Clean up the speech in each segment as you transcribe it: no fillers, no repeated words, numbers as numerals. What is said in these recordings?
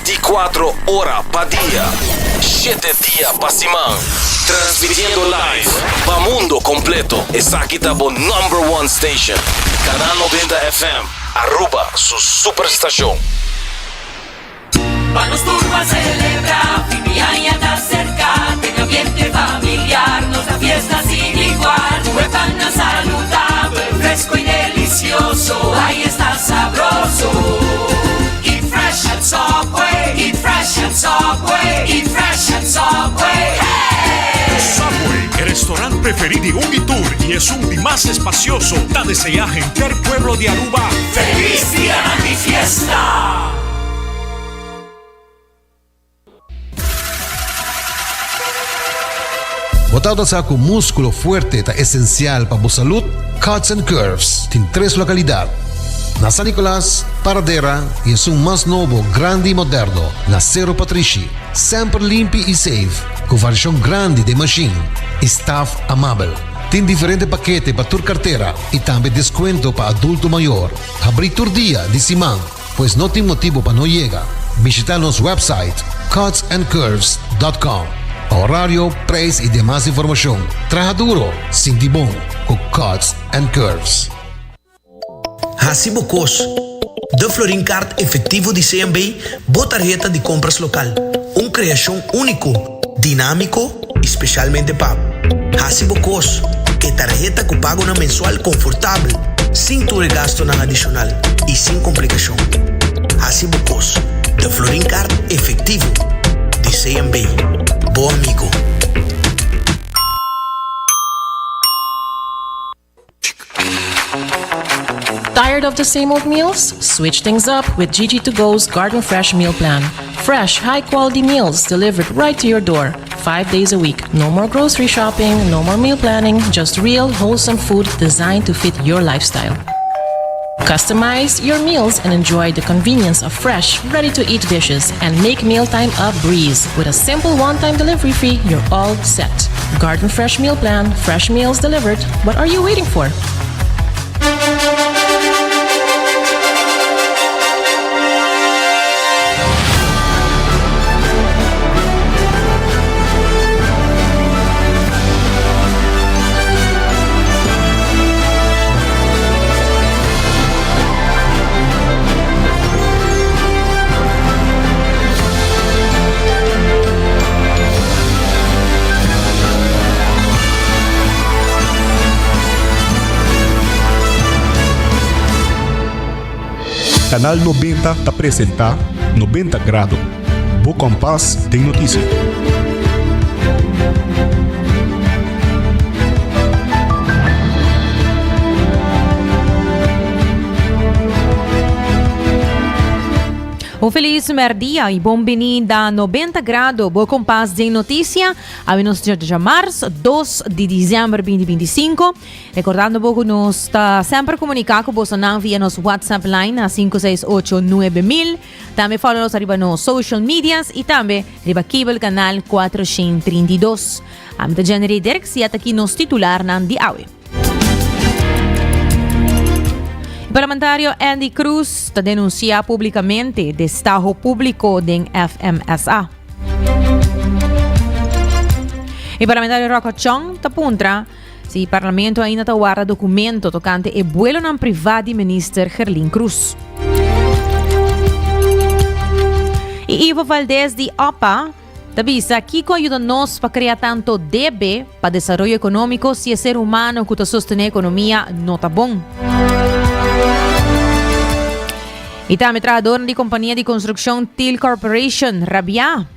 24 horas pa' día, 7 días pa' semana. Transmitiendo live pa' mundo completo. Es aquí tabo #1 station. Canal 90 FM. Aruba, su superestación. Vamos turbo a celebrar, Fimiaña está cerca, en ambiente familiar, nos da fiesta sin igual. Huepana saludable, fresco y delicioso, ahí está sabroso. Eat fresh at Subway, eat fresh at Subway, eat fresh at Subway. Hey! Subway, el restaurante preferido de Unitour y es un más espacioso. Da desea gente el pueblo de Aruba. ¡Feliz día de mi fiesta! Botado sa ako músculo fuerte ta esencial para a salud, Cuts and Curves tem 3 localidades. Na San Nicolás, Paradera e es un más novo, grande e moderno, na Cerro Patrici. Sempre limpi e safe, com variação grande de machine. Staff amável. Tem diferente paquete para tua carteira e também desconto para adulto maior. Abrir tur dia de semana, pois não tem motivo para não chegar. Visitar nosso website cutsandcurves.com. Horario, preço e demais informação. Traja duro, sinti bom, com Cuts and Curves. Hasibo Cos, de Florin Card efetivo de CMB, boa tarjeta de compras local. Criação único, dinâmico, especialmente para Hasibo Cos, que tarjeta que paga na mensual confortável, sem tu gasto na adicional e sem complicação. Hasibo Cos, de Florin Card efetivo de CMB. Bom amigo. Tired of the same old meals? Switch things up with GG2Go's Garden Fresh Meal Plan. Fresh, high-quality meals delivered right to your door, 5 days a week. No more grocery shopping, no more meal planning, just real, wholesome food designed to fit your lifestyle. Customize your meals and enjoy the convenience of fresh, ready-to-eat dishes and make mealtime a breeze. With a simple one-time delivery fee, you're all set. Garden Fresh Meal Plan, fresh meals delivered. What are you waiting for? Canal 90 te apresenta 90 Grado. Bo Compás tem notícia. Um feliz merdia e bem-vindo a 90 Grado, Boa Compás de Notícia, a nos de março, 2 de dezembro de 2025. Recordando que nós está sempre comunicando com você via nosso WhatsApp line a 5689000. Também fala-nos arriba nos social medias e também arriba cable canal 432. A minha generei Derek se aqui nos titular nan di awe. O parlamentario Andy Cruz está denunciando publicamente destajo público del FMSA. O parlamentario Rocco Chong está puntra si el parlamento ainda guarda documento tocante el vuelo nan privado de minister Gerlin Cruz. Y Ivo Valdez de OPA avisa que ayuda-nos para crear tanto debe para desarrollo económico si el ser humano que sostiene economía no está bom. E também trabajador de companhia de construção Till Corporation, Rabia.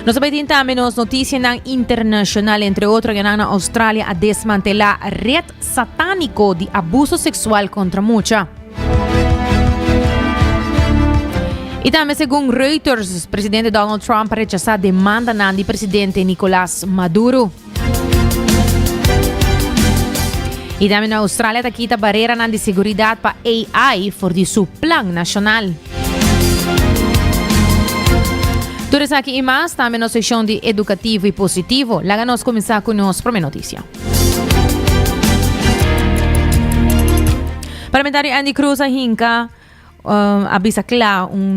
Nós também temos notícias internacional, entre outros, que na Austrália a desmantelar a rede satânico de abuso sexual contra mulher. E também, segundo Reuters, o presidente Donald Trump rechazou a demanda do presidente Nicolás Maduro. E também na Austrália está aqui a barreira de segurança para AI for de seu plano nacional. Tudo isso aqui e mais, também na seção de educativo e positivo. Lá nós começar com nossa primeira notícia. Parlamentário Andy Cruz ahinca avisa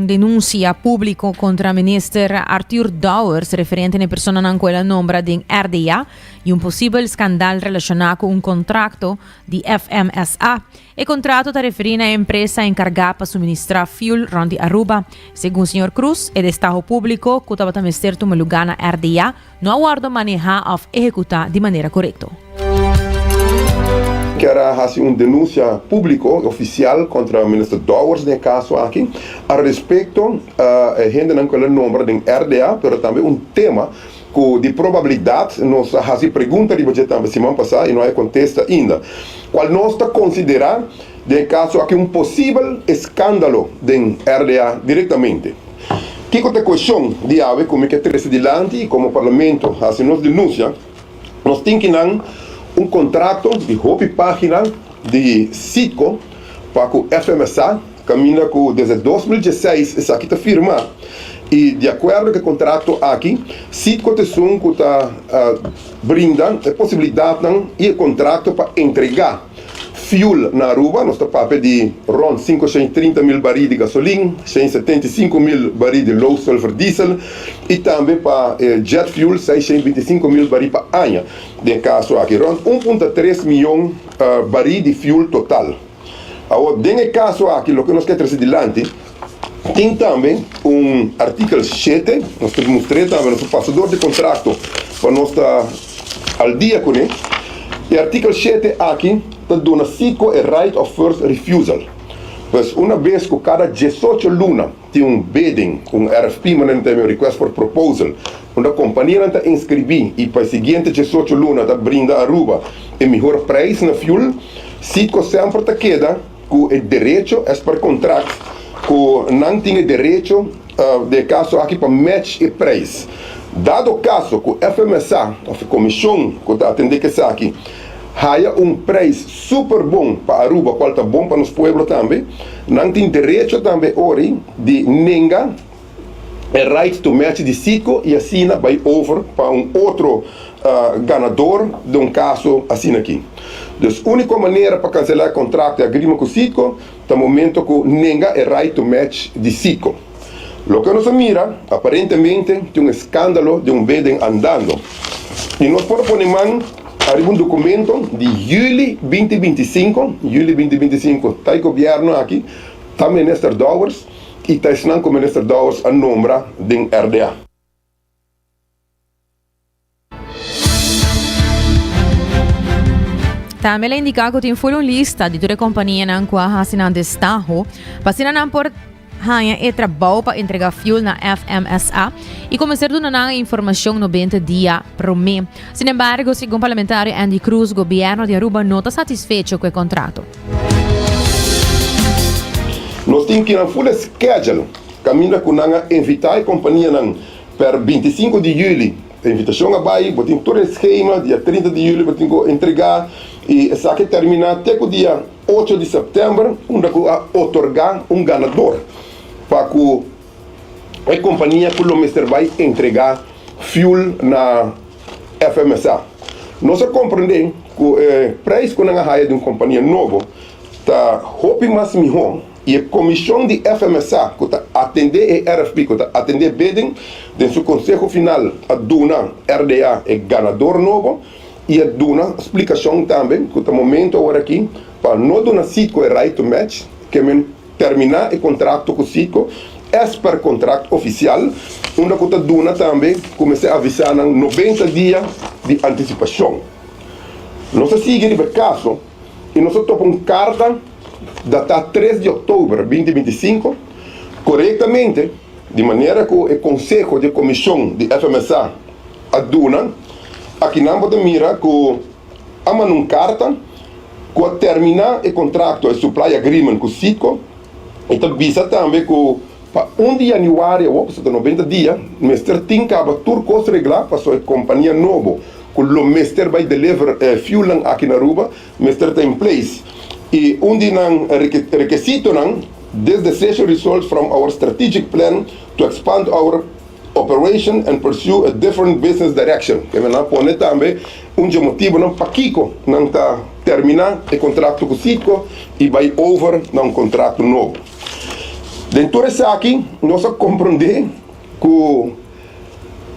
denúncia público contra minister Arthur Dowers referente a persona na quella nombra din RDA e possível escândalo relacionado com contrato de FMSA. E contrato está referindo a empresa encargada para suministrar fuel rondi Aruba. Segundo o Sr. Cruz, o Estado público que estava também certo no lugar na RDA não aguarda manejar ou executar de maneira correta. Que era assim denúncia pública oficial contra o ministro Dowers no caso aqui a respeito a gente não quer nome de RDA, mas também tema de probabilidade nós fazemos pergunta de você também semana passada e não é contesta ainda qual nós está considerar de caso aqui possível escândalo de RDA diretamente. Que é a questão de ave como que é adiante e como parlamento assim nos denúncia nós temos que contrato de roupa página de Citco para o FMSA, caminha desde 2016, essa aqui está firmado. E de acordo com o contrato aqui, Citco está brindando a possibilidade e o contrato para entregar fuel na Aruba, nós estamos a pedir rond 530 mil barris de gasolina, 175 mil barris de low sulfur diesel e também para jet fuel, 625 mil barris para ano. De caso aqui, rond 1,3 milhão barris de fuel total. Agora, nesse caso aqui, o que nós queremos adiante, tem também artigo 7, nós mostrei também nosso passador de contrato para nós estar ao dia com ele. E artigo 7 aqui, dona Citco a right of first refusal. Pois uma vez que cada 18 lunas tem bidding, RFP, request for proposal, onde a companhia está inscrever e para a seguinte 18 lunas está brinda a Aruba e melhor preço na fuel, Citco sempre está queda com o direito a para contrato que não tem direito de caso aqui para match o preço. Dado o caso que o FMSA, a comissão que está atendendo isso aqui, há preço super bom para Aruba, qual está bom para os pueblos também, não tem direito também hoje de nenhum right to match de Citco e assim vai over para outro ganador de caso assim aqui. Então, a única maneira para cancelar o contrato e agreement com Citco é o momento que nenhum right to match de Citco. Lo que nos mira, aparentemente, tem escândalo de bidding andando. E nós proponemos arriba documento de julho 2025, está o governo aqui, está o ministro Dowers e está ensinando o ministro Dowers a nombrar de RDA. Também indica que tem uma lista de todas as companhias que assinam de Estado, para assinar por e trabalho para entregar fuel na FMSA e começar a dar informação 90 dias por mês. Sin embargo, segundo o parlamentar Andy Cruz, o governo de Aruba não está satisfeito com o contrato. Nós temos que ir full schedule, caminho com invitar a companhia para 25 de julho. A invitação a vai, botem todo o esquema, dia 30 de julho, botem entregar e essa que termina até o dia 8 de setembro, onde otorgar ganador para que a companhia que o ministro vai entregar fuel na FMSA. Nós compreendemos que o preço que nós temos de uma companhia nova está muito mais melhor e a comissão de FMSA que está atender a RFP, que está atender bidding, de seu conselho final a dona RDA é ganador novo e a dona explicação também que está momento agora aqui para não donar Citco é right to match que terminar o contrato com o Citco é para contrato oficial onde a dona também comecei a avisar 90 dias de antecipação. Nós seguimos o caso e nós topamos carta data 3 de outubro de 2025 corretamente de maneira que o conselho de comissão de FMSA a dona aqui não pode mirar que há uma carta que terminar o contrato o supply agreement com o Citco e avisa também que para 1 de janeiro, ou seja, 90 dias, o Mr. tem que tudo as regras para a sua companhia nova, que o Mr. vai deliver fuel aqui na Aruba, o Mr. está em place. E onde não requisito não, this decision results from our strategic plan to expand our operation and pursue a different business direction. Que não pone também motivo não para Kiko não está terminar o contrato com o Citco e vai over num contrato novo. Dentro dessa aqui, nós compreender que o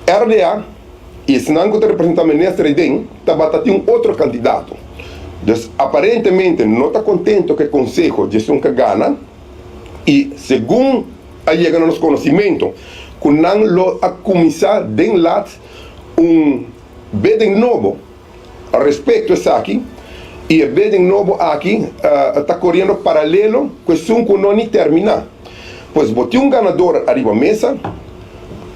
RDA e se não que representa o ministro Eden, está batendo outro candidato. Então, aparentemente, não está contente que o Conselho de Gestão que ganha e, segundo a chega no nosso conhecimento, que não a começar de lá bem novo a respeito disso aqui e o bem novo aqui está correndo paralelo com isso que não termina. Pois botei ganador arriba à mesa,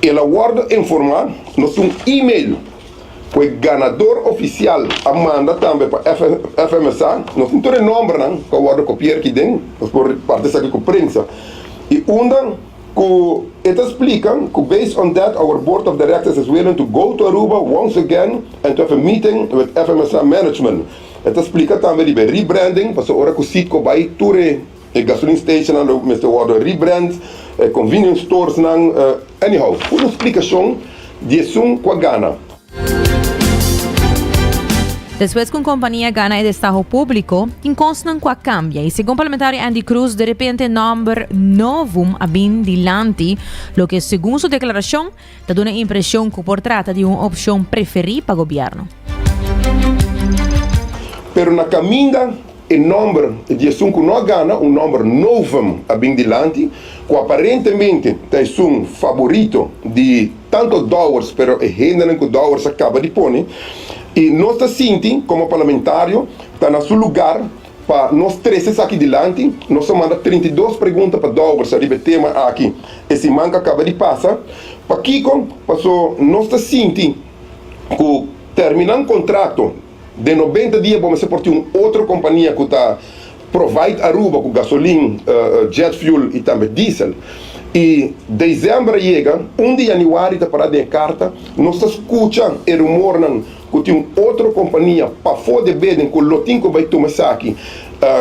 ele guarda informar, nós e-mail, que o ganador oficial manda também para FMSA, nós não temos nome, que eu guardo copiar aqui dentro, nós por parte dessa com prensa. E que it explica que based on that our board of directors is willing to go to Aruba once again and to have a meeting with FMSA management. It explica também de rebranding, para agora que o sítio vai ture gasoline station and Mr. Water rebrand, convenience stores anyhow, uma explicação de som com a Ghana. Después que una compañía gana el destajo público, inconstan qua cambia y según parlamentario Andy Cruz, de repente nombre novum abin dilanti, lo que según su declaración, da una impresión que por trata de una opción preferida para el gobierno. Pero na caminda o número de som que não ganha, número novo abin dilanti, que aparentemente é um favorito de tanto dólares, pero é ainda que dólares acaba de pôr. E nós está sentindo, como parlamentário, está no seu lugar para nós 13 aqui diante, nós manda 32 perguntas para dólares, a tema aqui. Esse manca acaba de passar. Para Kiko, nós está sentindo que terminando o contrato de 90 dias, vamos supor uma outra companhia que está provide Aruba com gasolina, jet fuel e também diesel. E dezembro chega, 1 de janeiro está parada em carta, nós escutamos o rumor que tem outra companhia para fora de que o lotinho que vai tomar aqui,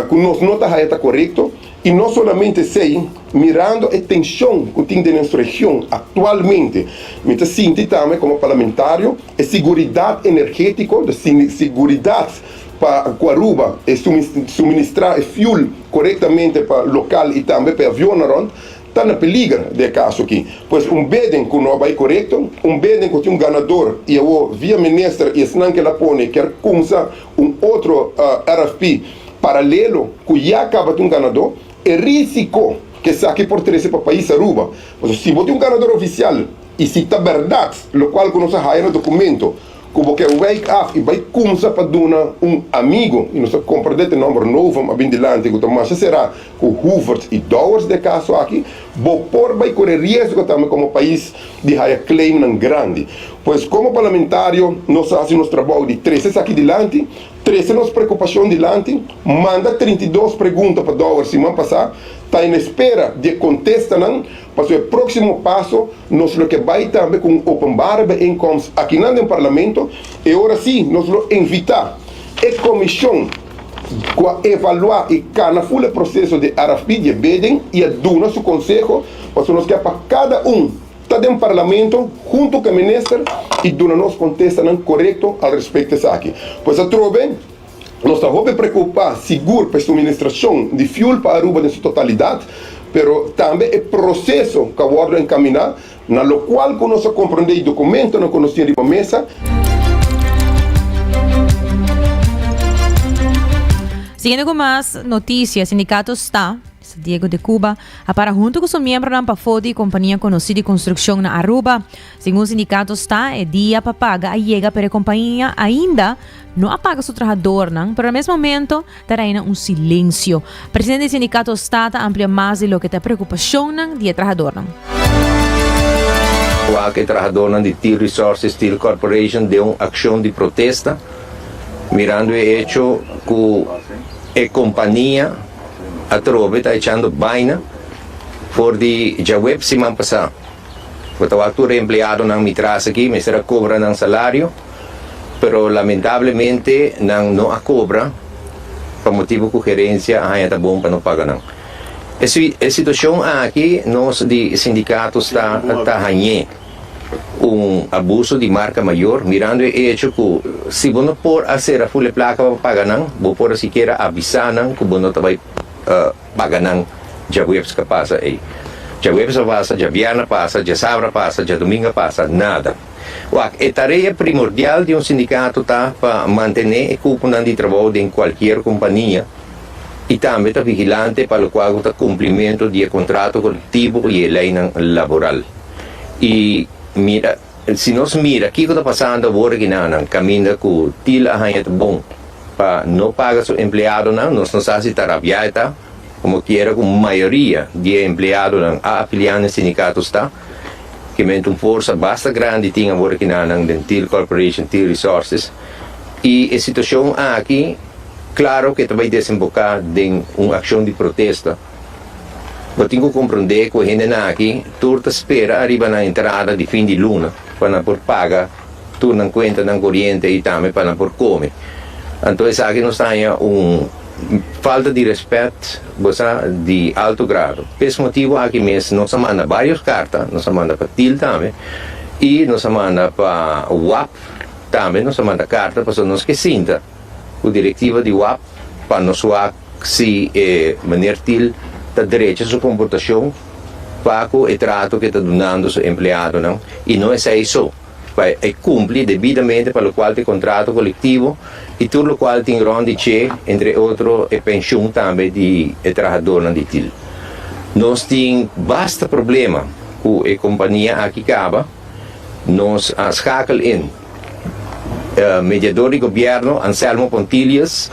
que nós não está correto, e não somente sei, mirando a tensão que tem na nossa região atualmente, mas sinto também como parlamentário, a segurança energética, a segurança para Aruba e suministrar fuel corretamente para o local e também para avião, está na peligro de caso aqui. Pois beden que não vai correto, beden que tem ganador e eu via ministra e senão que ela põe quer começar outro RFP paralelo que já acaba de ganador, é risco que saque por 13 para o país Aruba. Pois se você ganador oficial e se está verdade, o qual que não se raia no documento, como que wake up e vai começar para dar amigo e nós compreendemos o número novo mas bem dilante que Tomás será com Hoover e Dowers de caso aqui por vai correr risco também como país de high claim grande pois como parlamentário nós fazemos nosso trabalho de 13 aqui dilante 13 nossa preocupação dilante manda 32 perguntas para Dowers semana passada está em espera de contestar para o próximo passo nós lo que vai também com open bar incomes aqui no parlamento e agora sim nós lo invitar a comissão para evaluar e cana full processo de RFP de bidding e a dar seu conselho para nós que para cada está dentro do parlamento junto com o ministro e dar nos contestam correto a respeito disso aqui pois a trove nós estamos preocupados seguro para a administração de fuel para Aruba em sua totalidade pero também o processo que eu vou encaminhar, na qual nós compreendemos o documento, não conhecemos a mesa. Siguiendo con más noticias, Sindicato está Diego de Cuba, para junto com seu membro na PAFODI, companhia conhecida de construção na Aruba. Segundo o sindicato está, é dia para pagar a chega para a companhia ainda não apaga seu trabalhador, pero ao mesmo momento terá silêncio. O presidente do sindicato está amplia mais de lo que está preocupação de trabalhador. O trabalhador de Steel Resources Steel Corporation deu uma ação de protesta, mirando o hecho que a companhia a trove está echando vaina por de já web semana passada. Porque o actor empleado não me traz aqui, me será cobra um salário, pero lamentavelmente não a cobra por motivo que a gerência está bom para não pagar não. A situação aqui nós de sindicato está ganhando abuso de marca maior, mirando o hecho que se você não pode fazer a full placa para pagar não, você pode sequer avisar não que você não vai pagar não, já webs que passa aí. Ya jueves pasa, ya viernes pasa, ya sábado pasa, ya domingo pasa, nada. A tarefa primordial de um sindicato está para manter a cúpula de trabalho em qualquer companhia e também está vigilante para o qual está cumprimento de contrato coletivo e lei laboral. E mira, se nós mira, o que está passando agora que não caminha com til arranha bom para não pagar seu empregado não, nós não sabemos se está rabiata, como quiera com maioria de empregados não afiliados no sindicato está. Que mente força bastante grande tinha agora que não den Til Corporation, Til Resources e a situação aqui, claro que vai desembocar em uma ação de protesta. Eu tenho que compreender que a gente aqui toda espera arriba na entrada de fim de luna para por pagar, tudo na conta na corrente e também para por comer. Então aqui nós temos falta de respeito de alto grado. Por esse motivo aqui mesmo nós manda várias cartas, nós manda para TIL também e nós manda para WAP também, nós manda carta para nós que sinta a diretiva de WAP para nós se maneira TIL está direito a sua comportação para o trato que está dando ao empregado não e não é isso. É cumprir devidamente para o qual tem contrato coletivo e tudo o qual tem ronde entre outros a pensão também de trabalhador de TIL. Nós temos bastante problema com a companhia aqui acaba, nós escalam mediador de governo Anselmo Pontilhas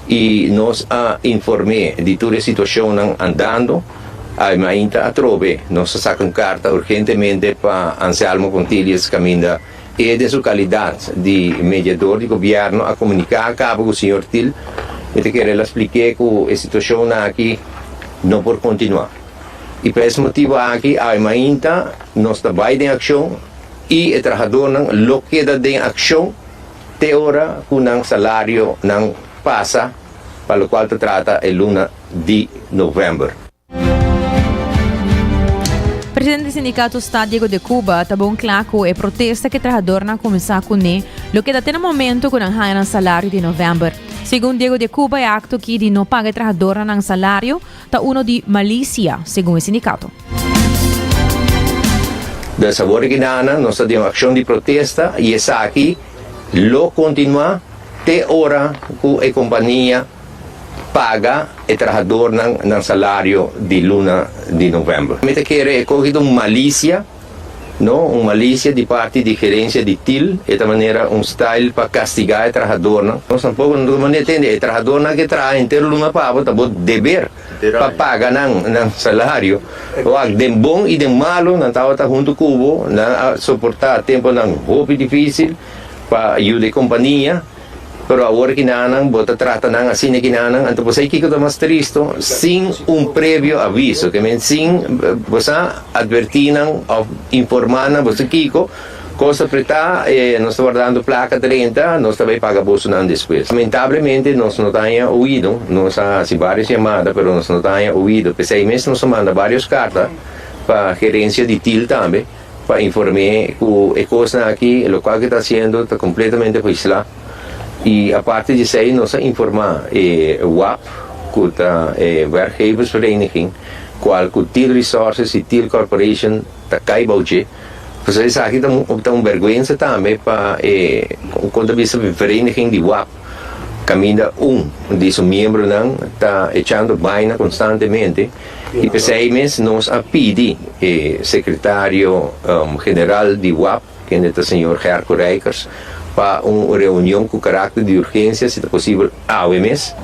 e nós informei de toda a situação andando. Ainda a trove, nós sacamos carta urgentemente para Anselmo Pontilhas Caminda e de sua qualidade de mediador de governo a comunicar a cabo com o senhor TIL e que ele explique que a situação aqui não pode continuar. E por esse motivo aqui, ainda nós trabalhamos em ação e o trabalhador não queda em ação até hora que o salário não passa para o qual se trata a luna de novembro. O presidente do sindicato Diego de Cuba está bom claro que a protesta que trabalhador na começar com ele, lo que até no momento com o salário de novembro. Segundo Diego de Cuba, é acto que de não pagar trabalhador no salário está uno de malícia, segundo o sindicato. Da sabor que nós temos uma ação de protesta e essa aqui lo continua até hora que a companhia paga o trabalhador no salário de luna de novembro. Me quer cogido uma malícia, não? Uma malícia de parte de gerência de TIL, e de maneira style para castigar o trabalhador. Nós tampouco não entendemos, o trabalhador que trabalha inteiro luna pago, tá bom dever para pagar no salário. O de bom e de malo, não está junto com o não suportar tempo não roupa difícil para ajudar a companhia. Pero agora que não bota trata não assim que não, então você que está mais triste, sem prévio aviso, que men sem você advertir ou informar você Kiko, coisa preta, nós estamos guardando placa 30, nós também paga bolso não depois. Lamentavelmente nós não temos ouvido, nós há várias chamadas, pero nós não temos ouvido. Pensei mesmo nós manda várias cartas para a gerência de TIL também, para informar que a coisa aqui, o local que está sendo, está completamente lá. E a parte disso aí, nós informamos o WAP, que é a werkgeversvereniging, qual que TIL Resources e TIL Corporation está caibalde. Vocês aqui estão vergonha também para quando vista a vereniging de WAP, caminha de seus membros está echando baina constantemente. E por isso nós pedimos o secretário geral de WAP, que é o senhor Gerco Reikers, para uma reunião com caráter de urgência, se é possível, ao mês,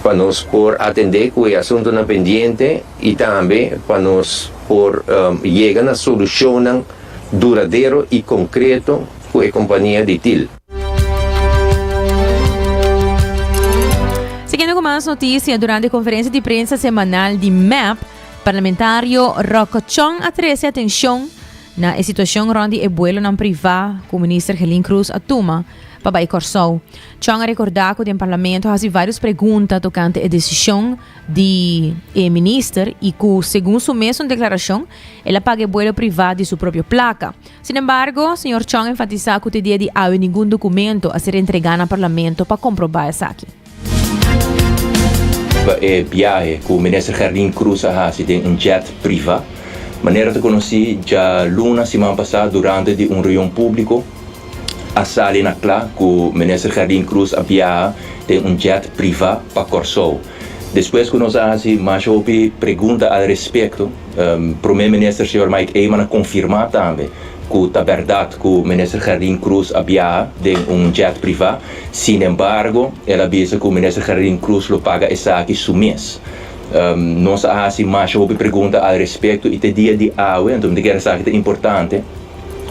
para nós por atender com o assunto na pendiente e também para nós por chegar a solução duradoura e concreta com a companhia de TIL. Seguindo com mais notícias, durante a conferência de imprensa semanal de MEP, parlamentário Rocco Chong atreve atenção na situação onde o vuelo não privado com o ministro Helin Cruz Atuma para Bai Corsou. Chong recordou que o parlamento faz várias perguntas tocante a decisão do ministro e que, segundo sua mesma declaração, ela paga o vuelo privado de sua própria placa. Sin embargo, o Sr. Chong enfatizou que teria de haver nenhum documento a ser entregado ao parlamento para comprovar isso aqui. Viagem que o ministro Helin Cruz tem um jet privado. Maneira que conheci já luna semana passada durante de reunião público a sala na Clá que o ministro Jardim Cruz havia tem jet privado para Corsol. Depois que nós fazemos mais pergunta a respeito, o primeiro-ministro, senhor Mike Eyman, confirmar também que é verdade que o ministro Jardim Cruz havia tem jet privado. Sin embargo, ela avisa que o ministro Jardim Cruz lo paga essa aqui mês. Nós fazemos mais pergunta a respeito e tem dia de água, então que é importante.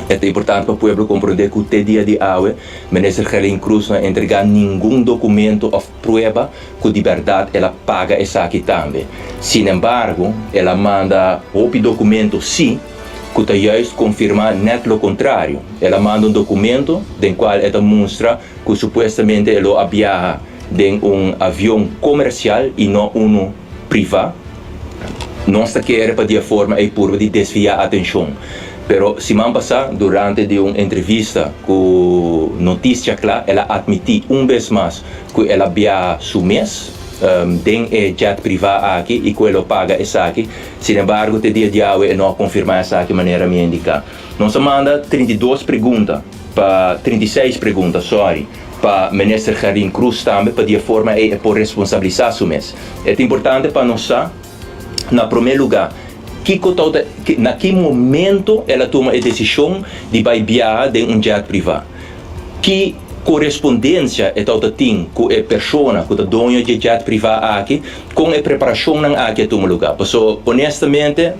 É importante para o povo compreender que o dia de hoje, o ministro Jardim Cruz não entrega nenhum documento ou prova que de verdade ela paga essa aqui também. Sin embargo, ela manda outro documento sim, que está justo confirmar net lo contrário. Ela manda documento em qual ela mostra que supostamente ela havia em avião comercial e não privado. Não está querendo para de forma e por de desviar a atenção. Pero semana passada, durante de uma entrevista com Notícia Clara, ela admitiu vez mais que ela havia mês tem jet privado aqui e que ela paga essa aqui. Sin embargo, te dia de hoje não confirma essa aqui maneira me indicar. Nós manda 32 perguntas, para 36 perguntas, para o ministro Jardim Cruz também, para de forma e por responsabilizar o mês. É importante para nós, na primeiro lugar, na que momento ela toma a decisão de viajar em jet privado? Que correspondência é toda tem com a pessoa que é dona de jet privado aqui com a preparação aqui toma lugar. Porque honestamente,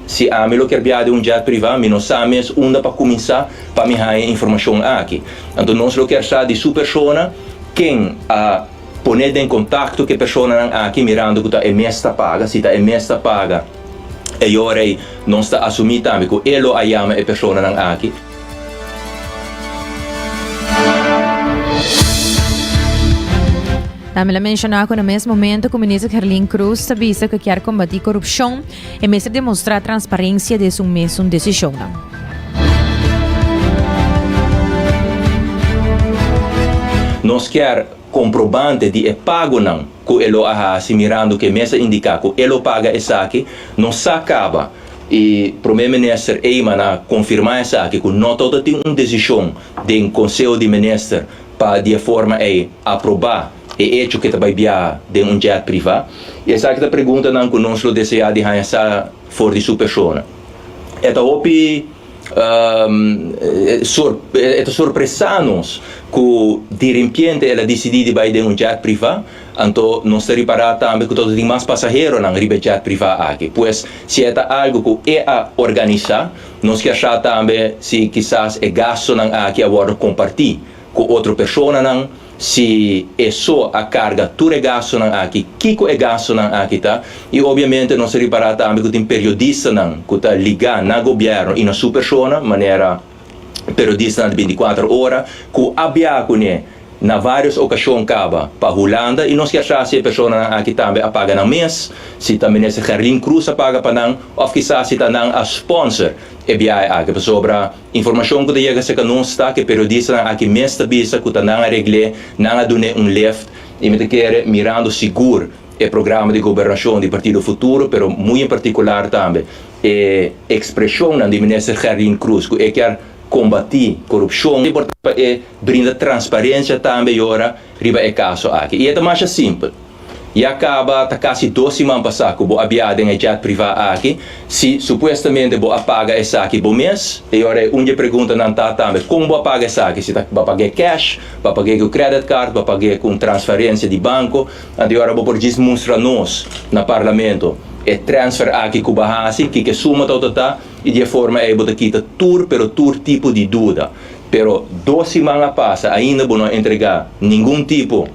se a mim quer viajar de jet privado, não sabemos onde para começar para me dar informação aqui. Então nós quer saber de sua pessoa quem a poner em contato com a pessoa aqui mirando que é mesta paga, se é mesta paga. E ora não está assumindo também que ele a chama a pessoa aqui. Também mencionou que no mesmo momento que o ministro Jardim Cruz avisa que quer combater a corrupção e mesmo demonstrar transparência de sua mesma decisão. Nós quer comprovante de pago não que ele se mirando que mesa indica que ele paga essa aqui não se acaba e o primeiro-ministro Eyman confirmar essa aqui que não todo tem uma decisão do conselho de ministro para de forma aprovar e hecho que vai viajar de jet privado e essa aqui a pergunta não que nós desejamos de essa for de sua pessoa é sorpresa-nos que de repente ela decidiu de ir de jet privado, então não se repara também que todos os demais passageiros não ribe jet privado aqui. Pois se é algo que é a organizar, nós queremos achar também se quizás é gasto aqui agora compartilhar com outra pessoa não. Se é só a carga, tudo é gasto aqui, Kiko é gasto aqui, tá? E obviamente não se repara também que tem periodista que está ligado na governo e na sua pessoa, maneira periodista de 24 horas, que havia na várias ocasiões acaba para a Holanda e nós queremos se a pessoa aqui também paga no mês, se também esse Jardim Cruz paga para não, ou quizás se está a sponsor e viagem aqui sobre a informação que chega se que não está que periodista aqui mês está vista que está não arregle, não a donar left e me quer mirando seguro o programa de governação do Partido Futuro, pero muito em particular também a expressão do ministro Jardim Cruz que quer combater corrupção, importante brinda transparência também agora riba é caso aqui. E é mais simples. E acaba quase 2 semanas passadas que vou aviar em jet privado aqui, se supostamente vou apagar essa aqui por mês, e agora uma pergunta não está também, como vou apagar essa aqui? Se vai pagar cash, vai pagar com credit card, vai pagar com transferência de banco, e agora vou por mostrar nós no parlamento e transfer aqui com Bahasi, que suma total e de forma é botar quita tour, pero tour tipo de dúvida. Pero 2 semanas passa, ainda não entregar nenhum tipo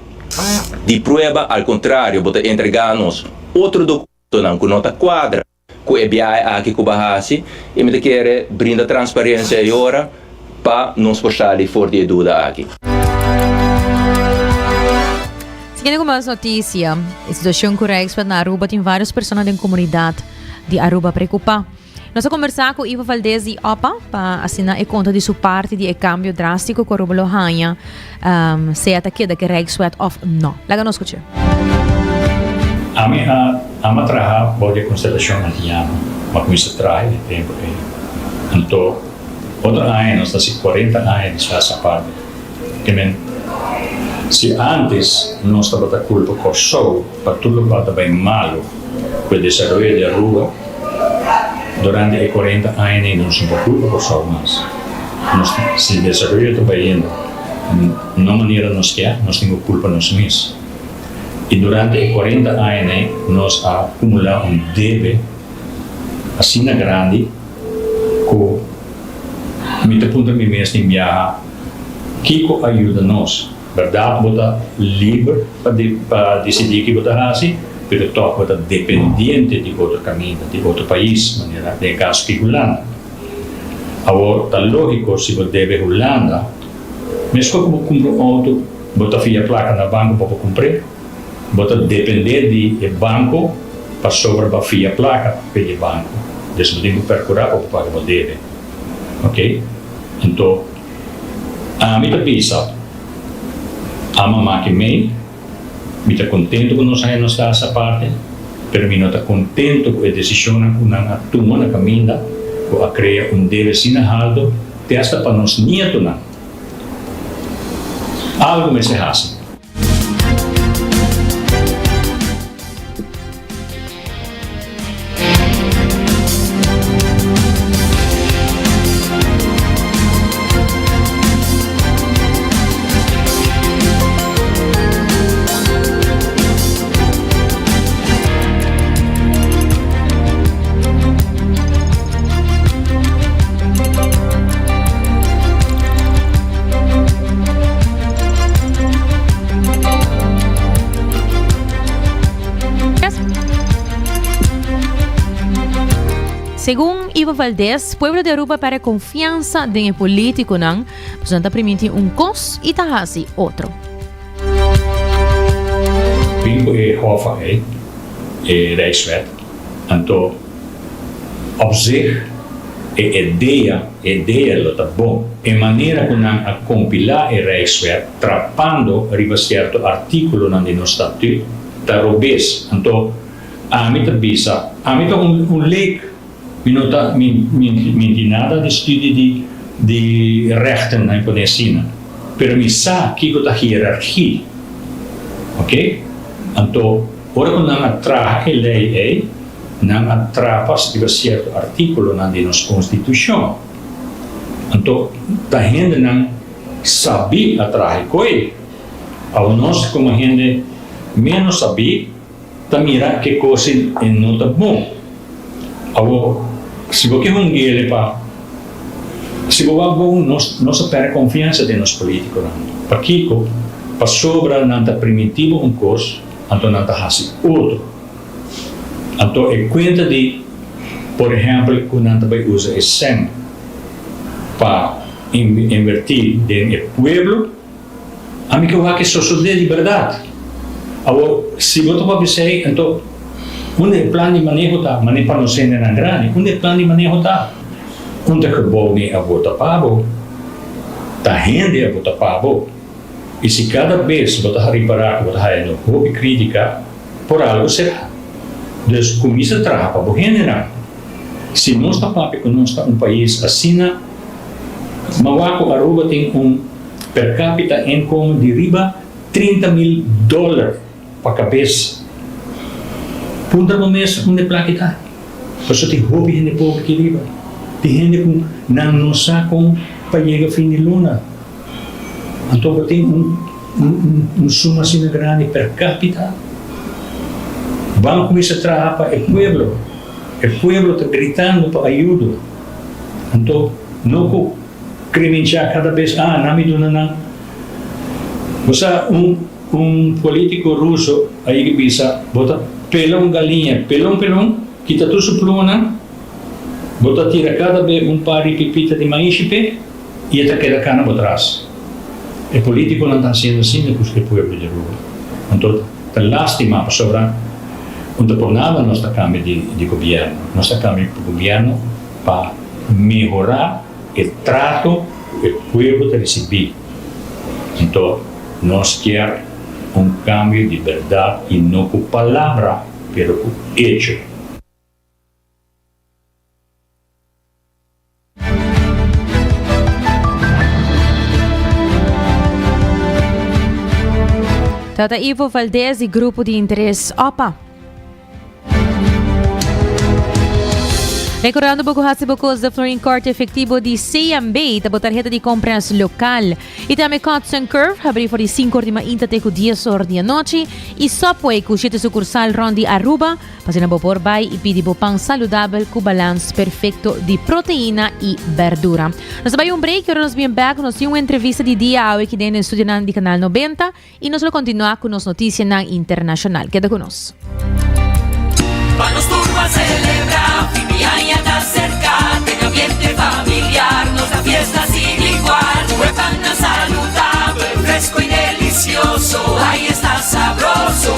de prova, ao contrário, botar entregar-nos outro documento com nota quadra, com a viagem aqui com Bahasi, e me quer brindar transparência agora para nos puxar de fora de dúvida aqui. Seguindo com mais notícias, a situação com Rex na Aruba tem várias pessoas da comunidade de Aruba preocupadas. Nós vamos conversar com Ivo Valdez de OPA para assinar a conta de sua parte de câmbio drástico com a Aruba Lohanha, se até que Rex sweat off não. Lá nos escutar. A minha trabalho de constelação adiante. mas com isso traz tempo. Então, outra anos, assim, 40 anos essa parte. Se antes nós estávamos a culpa com o sol, para tudo que estava bem malo, com o desenvolvimento da rua, durante os 40 anos não somos culpa com o sol mais. Se o desenvolvimento está bem indo, não maneira nós quer, nós temos culpa nós mesmos. E durante os 40 anos, nós acumulamos um débito assim grande, que me aponta a mim mesmo em viajar, que ajuda nós. Verdade, bota livre para decidir que bota assim, mas toque bota dependente de outro caminho, de outro país, maneira de caso que Holanda. Agora, está lógico se você deve Holanda, mesmo como compra um auto, bota a placa no banco para comprar, bota depender de banco para sobre para a placa para o banco. Então, tem que procurar para pagar o deve. Ok? Então, a minha pensa, a mamãe que me está contente com nós aí nós essa parte, pero me não está contente com a decisão que nós tomamos na caminho, com a criar deve sin alto, testa para nós nietos não. Algo me se hace. Según Ivo Valdés, pueblo de Aruba para confianza en el político nan, presenta permitir un cos y tahasi otro. Bingo hofa Rijkswet, então op zich ideia lo tá bom, e maneira que nós a compilar a Rijkswet, trapando riba certo artículo nan no estatuto, tá robês, então a mim tá bisa, a mim tá lei me não está me nada de estudo de rechten na Indonésia, pero me sabe que a hierarquia, ok? Então, ora quando nós atrás a lei nós atrás de certo artículo na nossa Constituição, então a gente não sabe atrás coi, ao nós como a gente menos sabe, tá mirar que coisa não está bom, ao se você não quer para se você bom nós perde confiança de nós políticos para Kiko para sobra não tá primitivo coisa então não tá assim outro então é conta de por exemplo que não tá vai usar esse SEM para invertir no pueblo a mim que eu acho que só de verdade agora se você vai dizer então plano de manejo tá, mas para não ser na grande, plano de manejo tá, que bom a volta pavo, tá rende a volta pavo, e se cada vez você reparar que você vai no hobby crítica, por algo será. Então, começa a trabalhar para o general. Se nós está papo que nós está país assim, Mawaco Aruba tem per capita income de riba $30,000 para cabeça. Punta no mês onde plaquita, por isso tem hobby gente pobre que riba, tem gente com não sabe como para chegar fim de luna, então tem suma assim grande per capita, vamos começar a trabalhar para o pueblo está gritando para ajuda, então não criminalizar cada vez não me dona não, você político russo aí que pensa bota pelão galinha, pelão, kita tu supluna, bota tira cada vez par de pipita de maíz e até queda cana por trás. O político não está sendo assim com o povo de rua. Então, é lástima para sobrar, onde por nada nossa Câmara de Governo, nossa Câmara de Governo para melhorar o trato que o povo tem recebido. Então, nós queremos cambio de verdade e não com palavra, pero com hecho. Tata Ivo Valdez e Grupo de Interesse OPA. Recordando pouco bocos da Flooring Court efetivo de CMB, da tarjeta de compras local. E também Cotson Curve, abrir por 5 de manhã até 10 horas da noite. E Subway, com 7 sucursal Rondi Aruba, fazendo por bai e pedir pão saudável com balanço perfeito de proteína e verdura. Nós vamos um break, agora nós vamos back, nós temos uma entrevista de dia aqui dentro do estúdio do Canal 90 e nós vamos continuar com as notícias internacional. Queda conosco. Vamos turbo a celebrar, Fimiaña está cerca, tenga ambiente familiar, nos da fiesta sin igual, huepana saludable, fresco y delicioso, ahí está sabroso.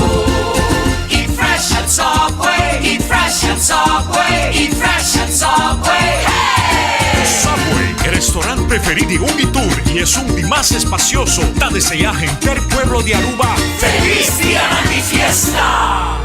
Eat fresh at Subway, eat fresh at Subway, eat fresh at Subway, hey! Subway, el restaurante preferido de Unitour y es un más espacioso. Da desea gente el pueblo de Aruba. ¡Feliz día de fiesta!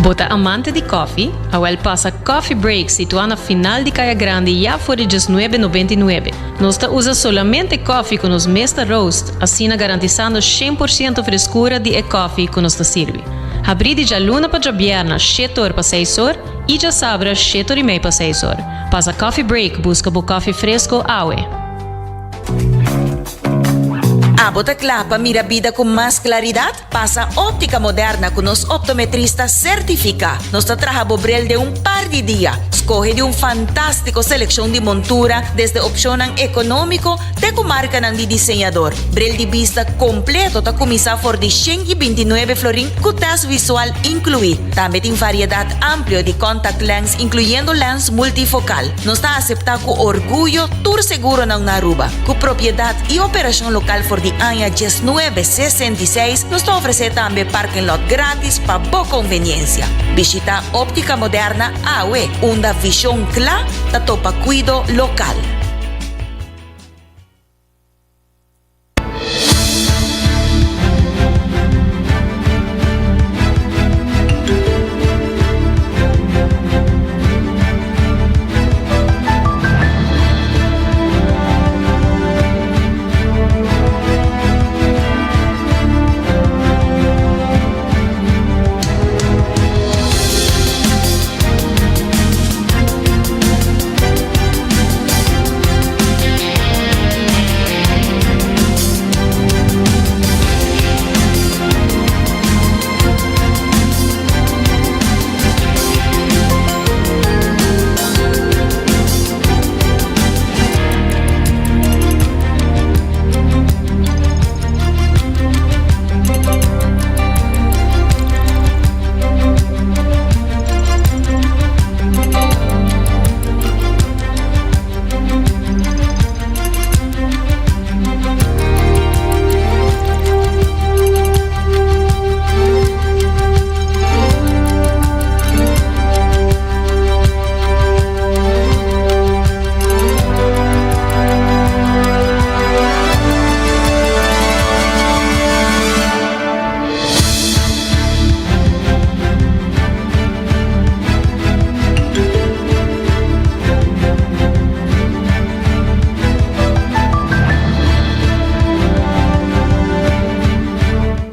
Bota amante de coffee, a passa Coffee Break situado na final de Caia Grande já por R$19,99. Nós usa solamente coffee com os Mesta Roast, assim garantizando 100% frescura de coffee que nos serve. Abrir de luna para jabierna, 7 horas para 6 horas e já sabra 7 horas e meia para 6 horas. Passa Coffee Break, busca o coffee fresco awe. Bota clapa, mira vida con más claridad. Pasa óptica moderna con los optometristas certificados. Nos trabaja bobrel de un par de días. Escoge de un fantástico selección de montura desde opción económico de comarca de diseñador. Brel de vista completo ta comisa for de 129 florín con test visual incluido. También tiene variedad amplia de contact lens incluyendo lens multifocal. Nos está aceptado con orgullo tour seguro en Aruba. Con propiedad y operación local for de año 1966 nos ofrece también parking lot gratis para boa conveniencia. Visita óptica moderna AWE, una visión clara da topa cuido local.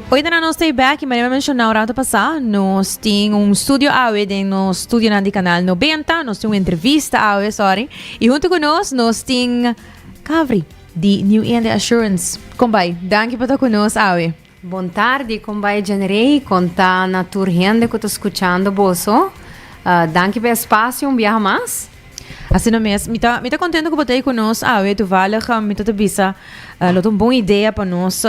Hoy na nós stay back, e maneira mencionar o passar, nós temos estúdio AWE no estúdio na canal 90, nós temos uma entrevista AWE, sorry, e junto conosco nós temos Kavri, de New End Assurance. Combai, danke por estar conosco, AWE. Boa tarde, combai Generei, conta na turrende que estou escutando bosso. Danke pelo espaço, viaja mais. Assim mesmo, me tá contente que você está conosco, AWE, tu vale que me tá bisa, uma boa ideia para nós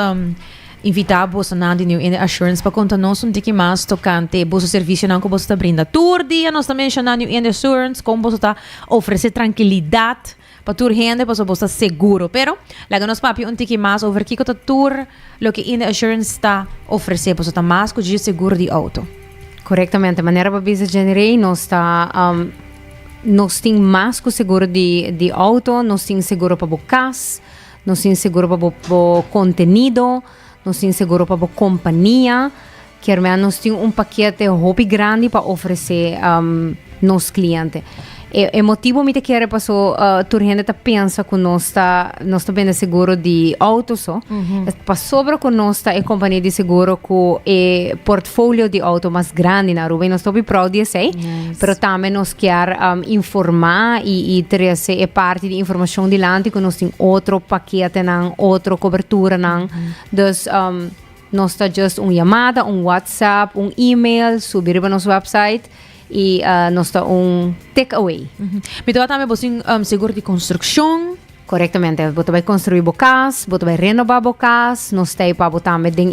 invitar você na New End Assurance para contar-nos pouco mais tocante o serviço que você está brindando. Todo dia nós também chamamos New End Assurance, como você está oferecendo tranquilidade para toda gente, para você estar seguro. Pero, lá nós papi pouco mais over que está tour, o que End Assurance está oferecendo, para você estar mais com o seguro de auto. Corretamente, maneira para bisa generei, nós temos mais com seguro de auto, nós temos seguro para o casa, nós temos seguro para o conteúdo, nós temos seguro para a companhia, que nós temos paquete hobby grande para oferecer nos clientes. E motivo mi te quiere passo turgente ta pensa con nostra bene seguro di auto so. Pa sobra con nostra e companhia di seguro cu e portfolio di auto mas grande na Aruba. Nós topi proud di sei. Pero também nos quer informar e trazer e parte di informazione di lanti con nostro outro paquete nan, outro cobertura nan. Dus nós tá just chamada, WhatsApp, e-mail, subir para nosso website. E nós tá takeaway. Me toca também você seguro de construção. Corretamente, você vai construir bocas, você vai renovar bocas, nós tem para botar também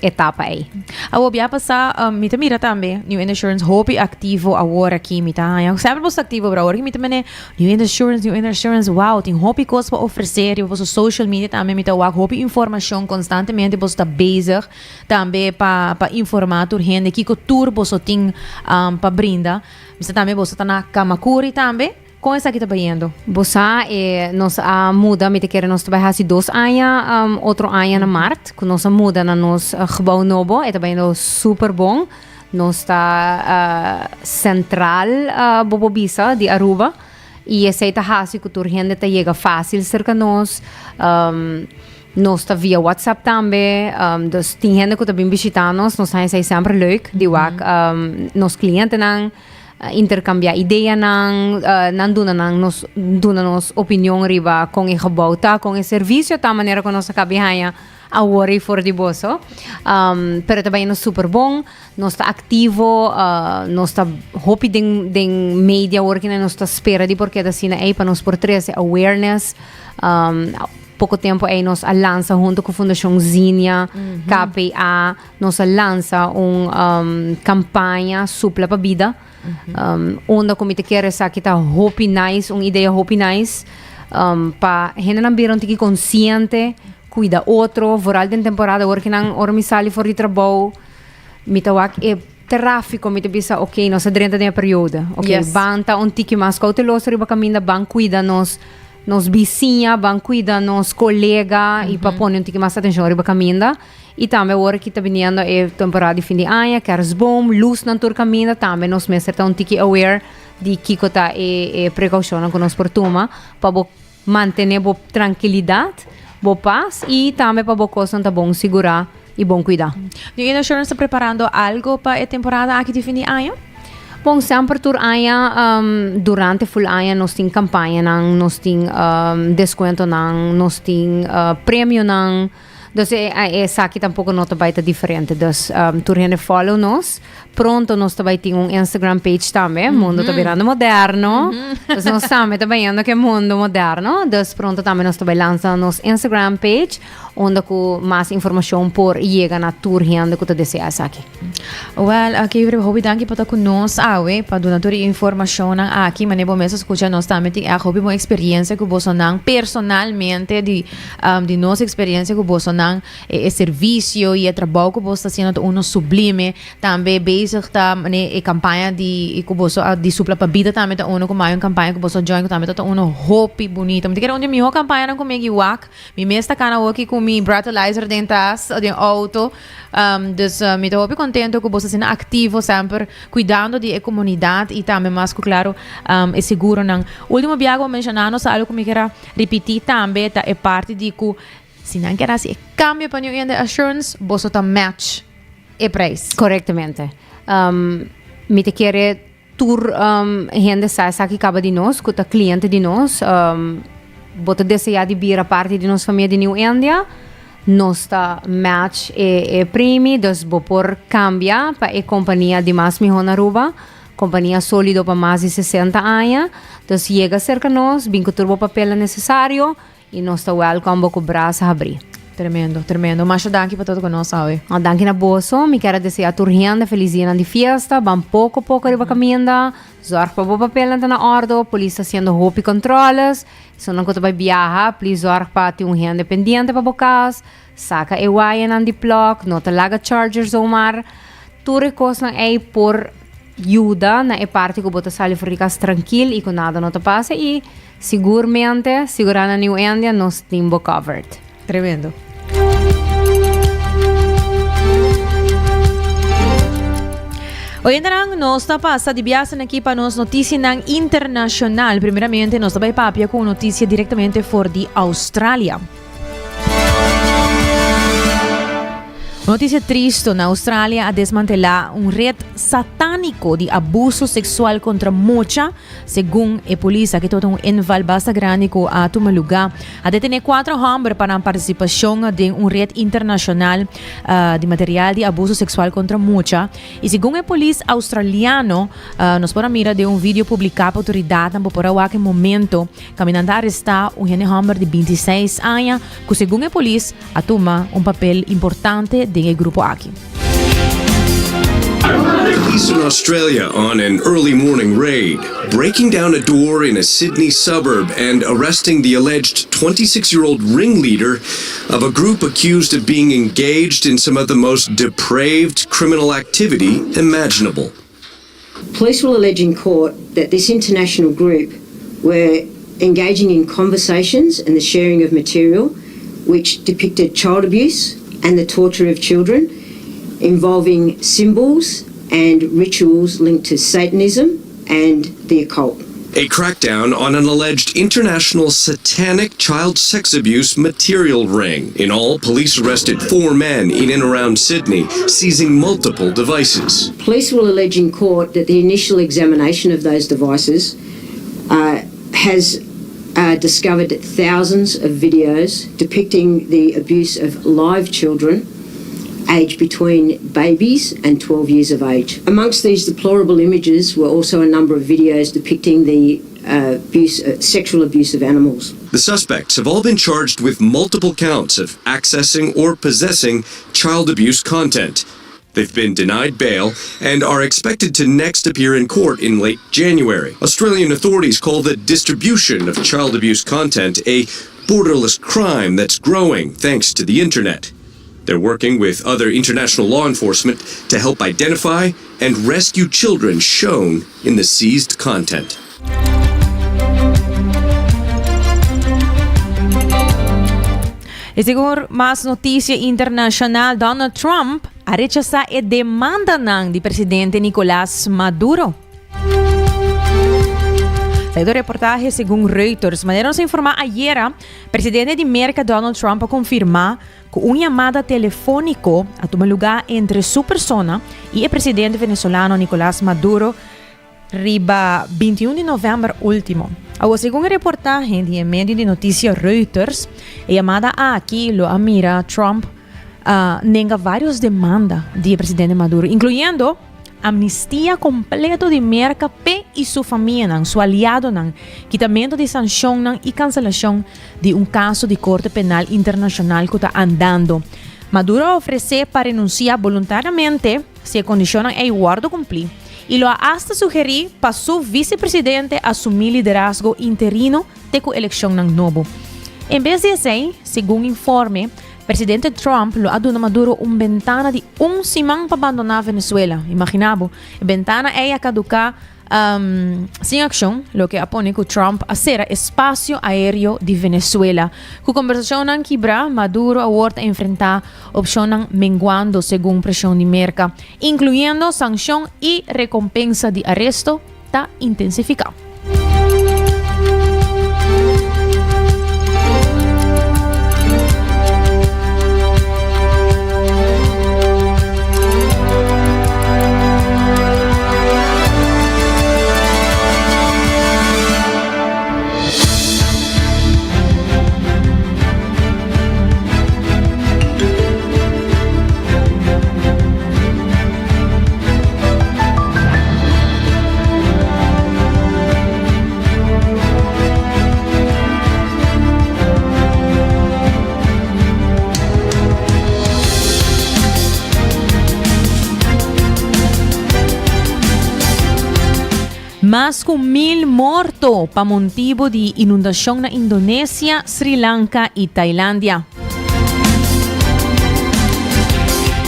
etapa aí. A obia passar, me te mira também, New Insurance hobby ativo agora aqui, me tá. Eu sempre você ativo para agora, me também New Insurance, wow, tem hobby coisas para oferecer, eu você social media também me tá hobby informação constantemente, você tá bezig também para informar tur gente que o tour você tem para brindar, você também você tá na Kamakuri também. Com essa aqui tá indo? Bossa nós muda, me te quer nós trabalhar assim 2 anos, outro ano na Marte, com nossa muda na nos gebouw novo, é também super bom. Nós tá central Bobobisa de Aruba e essa tá assim que tur gente tá chega fácil cerca nós. Nós tá via WhatsApp também, dus tem gente que tá bem visitando nós tá sempre leuk, die wak nos clientes não intercambiar ideia nan duna nos opinião riba com o gebouw tá com o serviço tá maneira que nós acabamos a worry for de bosso pero também é super bom nós tá ativo nós tá hopi den media working nós tá espera de porque da sina aí para nós por trazer awareness pouco tempo aí nós lança junto com a Fundação Zinha, KPA, nós lança campanha supla para vida. Onde o comitê quer essa que tá hopi nice, ideia hopi nice, para gente não viram que consciente, cuida outro, voral de temporada, porque não me sali fora de trabalho, me tawak tráfico, me te bisa, ok, nós durante a período, ok, banta tiki mais cauteloso, riba caminho, ban cuida nos vizinha, ban cuida nos colega e para pôr tiki mais atenção riba caminho. E também agora que está vindo é temporada de fim de ano, queres bom, luz na tua caminho, também nós mesmos estamos tiki aware de que está e precaução que nós portuma para manter boa tranquilidade, boa paz e também para boa coisa tá bom segurar e bom cuidar. New Insurance está preparando algo para a temporada aqui de fim de ano? Bom, sempre tur ano, durante full ano, nós temos campanha, nós temos desconto, nós temos prêmio, dus essa aqui tampouco não vai estar diferente. Dus tu gente follow nós. Pronto, nós também temos Instagram page também. Mundo está virando moderno. Dus nós também está vendo que é mundo moderno. Dus pronto também nós também lançamos nosso Instagram page, onde com mais informação por chega na tour gente que tu deseja aqui. Well, aqui eu vou danke para conosco, para dar toda informação aqui, mas nem mesmo escutar nós também tem a hobby uma experiência que você não personalmente de nossa experiência que você não e serviço e trabalho que você está fazendo sublime também basic tá né campanha de supla para vida também tá uno com mais campanha que você join também tá uno hope bonito me quero onde minha campanha não comigo wak me mesta cana aqui com mi breathalyzer dentas de auto dus me tô hope contento que você sendo ativo sempre cuidando de comunidade e também mais claro é seguro não último viago mencionando algo que me quero repetir também tá é parte de que se não quer assim, cambio para New Insurance, você tá match e preço. Corretamente. Me te quer tur gente sabe que acaba de nós, que tá cliente de nós, você deseja de vir a parte de nossa família de New India, nós tá match e prêmio, dus por cambiar para a companhia de mais melhor na Aruba, companhia sólida para mais de 60 anos, dus chega cerca de nós, bem que turbo papel necessário, e nós estamos welcome com o braço a abrir. Tremendo. Mas danke para todo que nós sabe. Danke na bolso. Me quero desejar a turrianda feliz dia de festa. Bam pouco riba caminda. Zorg para o papel na ordem. Polícia sendo roupa e controles. Se não vai viajar, please zorg para ter renda pendente para bocas. Saca e wire na diploc. Não te laga chargers ou mar. Tudo coisa é por ajuda na parte que você sai ficar tranquilo e que nada não te passa e seguramente, segurando a New India, nós temos covered. Tremendo. Hoy en día nos pasa de viaje aquí para nos noticias internacional. Primeramente nos va a papia con noticia directamente for de Australia. Notícia triste, na Austrália a desmantelar red satánico de abuso sexual contra mocha, segundo a polícia que todo enval basta grande a tomar lugar. A detener 4 homens para a participação de red internacional de material de abuso sexual contra mocha. E segundo a polícia australiano, nos podemos mirar de vídeo publicado por autoridade para aquele momento, caminhando a arrestar homem de 26 anos, que segundo a polícia, a toma papel importante del grupo aquí. Eastern Australia on an early morning raid, breaking down a door in a Sydney suburb and arresting the alleged 26-year-old ringleader of a group accused of being engaged in some of the most depraved criminal activity imaginable. Police will allege in court that this international group were engaging in conversations and the sharing of material which depicted child abuse and the torture of children, involving symbols and rituals linked to Satanism and the occult. A crackdown on an alleged international satanic child sex abuse material ring. In all, police arrested 4 men in and around Sydney, seizing multiple devices. Police will allege in court that the initial examination of those devices has discovered thousands of videos depicting the abuse of live children aged between babies and 12 years of age. Amongst these deplorable images were also a number of videos depicting the sexual abuse of animals. The suspects have all been charged with multiple counts of accessing or possessing child abuse content. They've been denied bail and are expected to next appear in court in late January. Australian authorities call the distribution of child abuse content a borderless crime that's growing thanks to the internet. They're working with other international law enforcement to help identify and rescue children shown in the seized content. E según más noticia internacional, Donald Trump ha rechazado a demanda de presidente Nicolás Maduro. Saiu do reportaje según Reuters, mas nos informar ayer, presidente de América Donald Trump a confirmar que uma chamada telefônica a tomar lugar entre sua persona e o presidente venezolano Nicolás Maduro riba 21 de novembro último. A segunda reportaje de medio de notícias Reuters, a chamada aqui lo amira Trump nega várias demandas do presidente Maduro, incluyendo amnistia completo de América e sua família, seu aliado, quitamento de sanção e cancelação de caso de Corte Penal Internacional que está andando. Maduro oferece para renunciar voluntariamente se a condição é guardo cumprir. E lo hasta sugerir para su vicepresidente assumir liderazgo interino de a eleição novo. Em vez de assim, segundo informe, presidente Trump lo ha dado Maduro ventana de semana para abandonar Venezuela. Imaginabo, a ventana é caducar sem ação, lo que apone que Trump acera espaço aéreo de Venezuela. Com conversação não quebra, Maduro agora enfrentar opção menguando segundo pressão de América, incluindo sanção e recompensa de arresto, está intensificado. Mais com 1,000 mortos para motivo de inundação na Indonésia, Sri Lanka e Tailândia.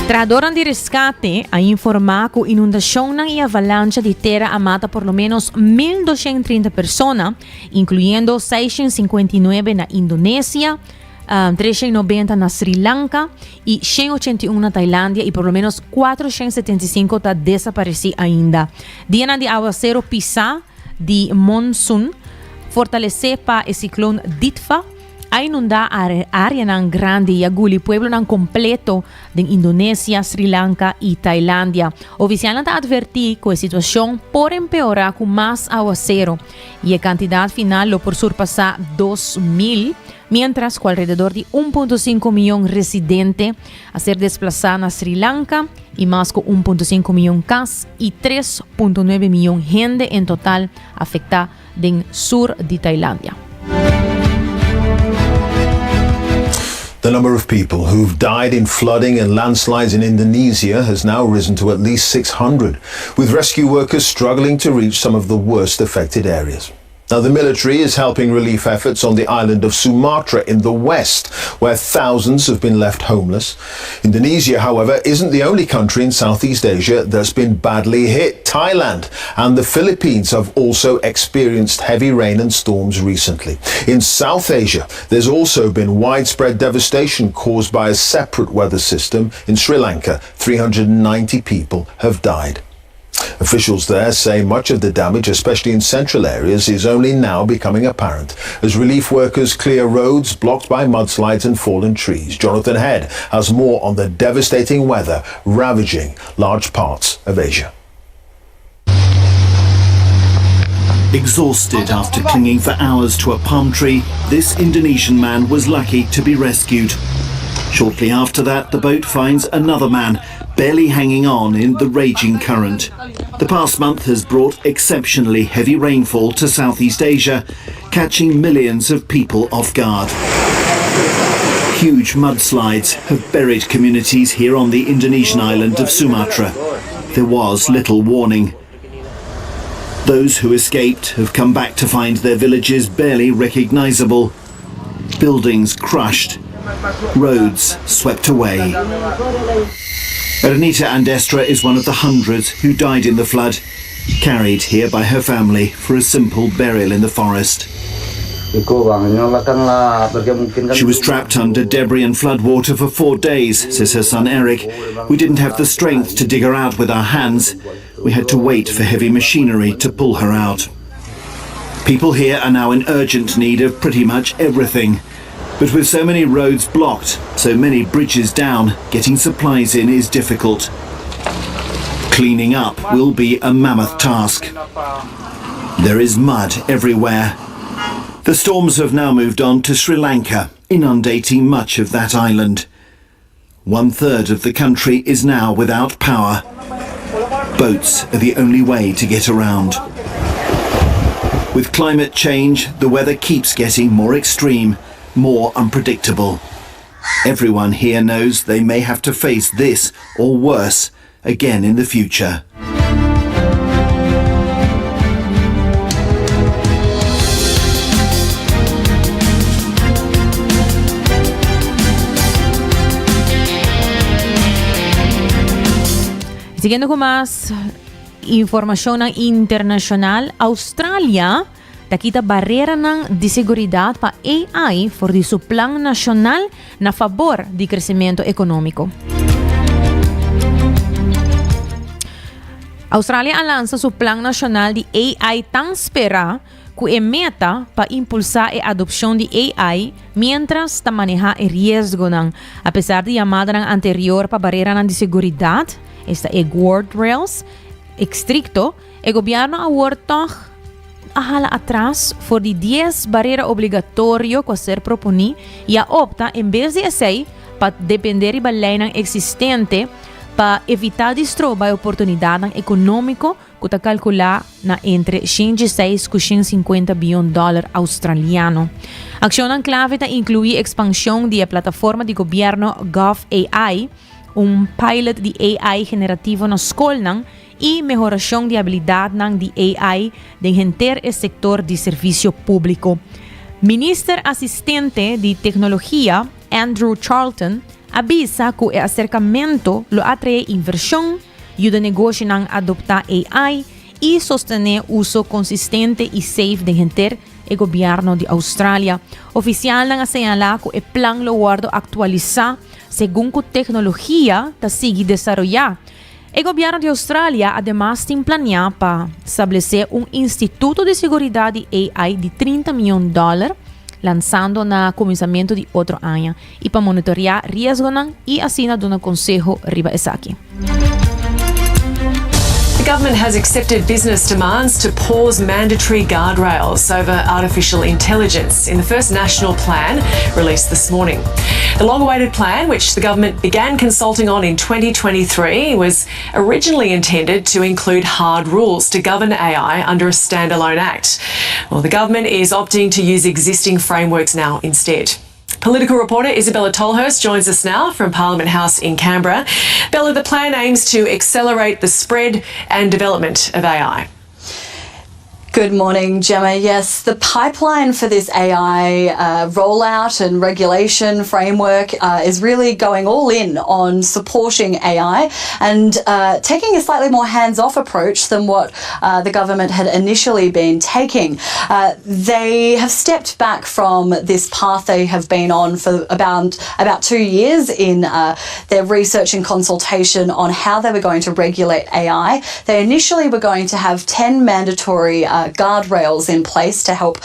Trabalhadores de resgate a informar que a inundação e avalanche de terra a mata por lo menos 1.230 pessoas, incluindo 659 na Indonésia, 390 na Sri Lanka e 181 na Tailândia e pelo menos 475 tá desaparecido ainda. Dia de aguacero Pisa de monsoon fortalecer pa e ciclone Ditfa a inundar área ng grande e aguli pueblo ng completo de Indonesia, Sri Lanka e Tailândia. Oficial na advertir que a situação por empeorar com mais aguacero e a quantidade final lo por surpassar 2,000, mientras que alrededor de 1,5 milhão residentes a ser desplazados na Sri Lanka e mais que 1,5 milhão casas e 3,9 milhão gente em total afectada no sur de Tailândia. The number of people who've died in flooding and landslides in Indonesia has now risen to at least 600, with rescue workers struggling to reach some of the worst affected areas. Now, the military is helping relief efforts on the island of Sumatra in the west, where thousands have been left homeless. Indonesia, however, isn't the only country in Southeast Asia that's been badly hit. Thailand and the Philippines have also experienced heavy rain and storms recently. In South Asia, there's also been widespread devastation caused by a separate weather system. In Sri Lanka, 390 people have died. Officials there say much of the damage, especially in central areas, is only now becoming apparent as relief workers clear roads blocked by mudslides and fallen trees. Jonathan Head has more on the devastating weather ravaging large parts of Asia. Exhausted after clinging for hours to a palm tree, this Indonesian man was lucky to be rescued. Shortly after that, the boat finds another man barely hanging on in the raging current. The past month has brought exceptionally heavy rainfall to Southeast Asia, catching millions of people off guard. Huge mudslides have buried communities here on the Indonesian island of Sumatra. There was little warning. Those who escaped have come back to find their villages barely recognisable. Buildings crushed, roads swept away. Ernita Andestra is one of the hundreds who died in the flood, carried here by her family for a simple burial in the forest. She was trapped under debris and floodwater for 4 days, says her son Eric. We didn't have the strength to dig her out with our hands. We had to wait for heavy machinery to pull her out. People here are now in urgent need of pretty much everything. But with so many roads blocked, so many bridges down, getting supplies in is difficult. Cleaning up will be a mammoth task. There is mud everywhere. The storms have now moved on to Sri Lanka, inundating much of that island. 1/3 of the country is now without power. Boats are the only way to get around. With climate change, the weather keeps getting more extreme, more unpredictable. Everyone here knows they may have to face this or worse again in the future. Siguiendo con más información internacional, Australia nakita barrera ng seguridad pa AI for di su plan nacional na favor di crecimiento económico. Australia lanza su plan nacional di AI tan spera que é meta para impulsar a adopção de AI mientras está manejar o riesgo ng, apesar de chamada ng anterior para barrera ng seguridad, esta é guardrails estricto, o governo awartog ahala atrás for de 10 barreira obrigatório que ser proponi e a opta em vez de esse para depender da lei existente para evitar destruir a oportunidade econômica que está calculada na entre 106 e 150 bilhões de dólares australiano. Ação em clave inclui expansão da plataforma de governo GovAI, pilot de AI generativo na escola e melhoração de habilidade de AI dentro do setor de serviço público. Ministro assistente de tecnologia Andrew Charlton avisa que o acercamento lo atrai inversão, ajuda negócio a adoptar AI y sostener uso consistente y safe de gente el gobierno de Australia. Oficial han señalado que el plan lo guardo actualizar según la tecnología que sigue desarrollar. El gobierno de Australia además tiene planeado para establecer un instituto de seguridad de AI de $30 millones, lanzando en el comienzo de otro año, y para monitorear riesgos y así dar un consejo arriba de aquí. The government has accepted business demands to pause mandatory guardrails over artificial intelligence in the first national plan released this morning. The long-awaited plan, which the government began consulting on in 2023, was originally intended to include hard rules to govern AI under a standalone act. Well, the government is opting to use existing frameworks now instead. Political reporter Isabella Tolhurst joins us now from Parliament House in Canberra. Bella, the plan aims to accelerate the spread and development of AI. Good morning, Gemma. Yes, the pipeline for this AI rollout and regulation framework is really going all in on supporting AI and taking a slightly more hands-off approach than what the government had initially been taking. They have stepped back from this path they have been on for about 2 years in their research and consultation on how they were going to regulate AI. They initially were going to have 10 mandatory guardrails in place to help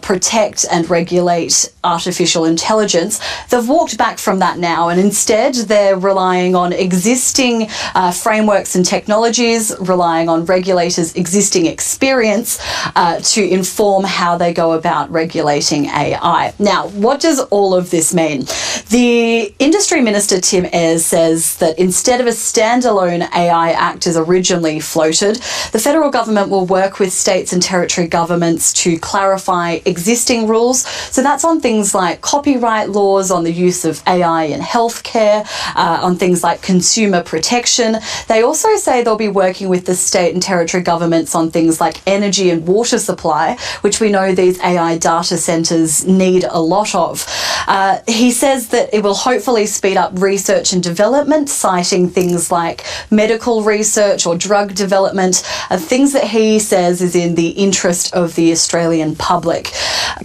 protect and regulate artificial intelligence. They've walked back from that now, and instead they're relying on existing frameworks and technologies, relying on regulators' existing experience to inform how they go about regulating AI. Now, what does all of this mean? The Industry Minister, Tim Ayres, says that instead of a standalone AI Act as originally floated, the federal government will work with states and territory governments to clarify existing rules. So that's on things like copyright laws, on the use of AI in healthcare, on things like consumer protection. They also say they'll be working with the state and territory governments on things like energy and water supply, which we know these AI data centres need a lot of. He says that it will hopefully speed up research and development, citing things like medical research or drug development, things that he says is in the interest of the Australian public.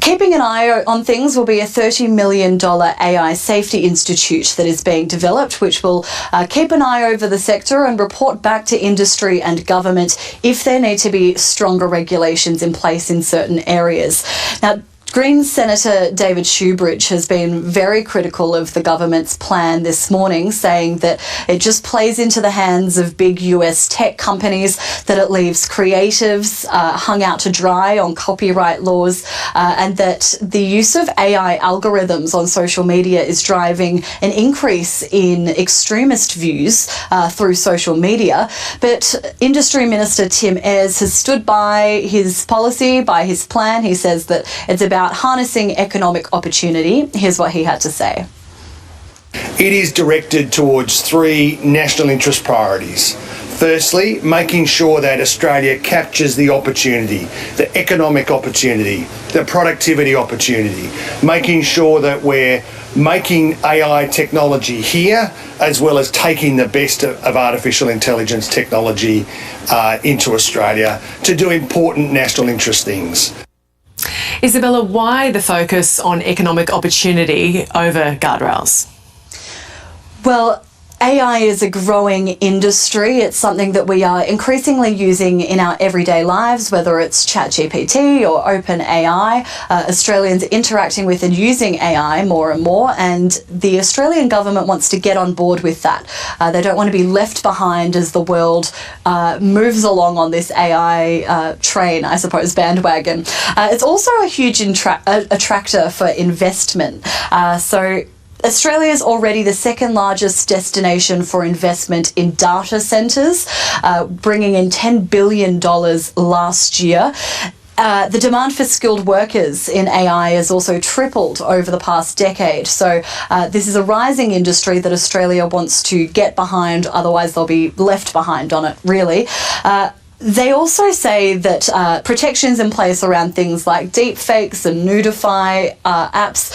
Keeping an eye on things will be a $30 million AI Safety Institute that is being developed, which will keep an eye over the sector and report back to industry and government if there need to be stronger regulations in place in certain areas. Now, Greens Senator David Shoebridge has been very critical of the government's plan this morning, saying that it just plays into the hands of big US tech companies, that it leaves creatives hung out to dry on copyright laws, and that the use of AI algorithms on social media is driving an increase in extremist views through social media. But Industry Minister Tim Ayres has stood by his policy, by his plan. He says that it's about harnessing economic opportunity. Here's what he had to say. It is directed towards 3 national interest priorities. Firstly, making sure that Australia captures the opportunity, the economic opportunity, the productivity opportunity, making sure that we're making AI technology here, as well as taking the best of artificial intelligence technology into Australia to do important national interest things. Isabella, why the focus on economic opportunity over guardrails? Well, AI is a growing industry. It's something that we are increasingly using in our everyday lives, whether it's ChatGPT or OpenAI. Australians interacting with and using AI more and more, and the Australian government wants to get on board with that. They don't want to be left behind as the world moves along on this AI train, I suppose, bandwagon. It's also a huge attractor for investment. So Australia is already the second largest destination for investment in data centres, bringing in $10 billion last year. The demand for skilled workers in AI has also tripled over the past decade. So this is a rising industry that Australia wants to get behind, otherwise they'll be left behind on it, really. They also say that protections in place around things like deepfakes and Nudify apps,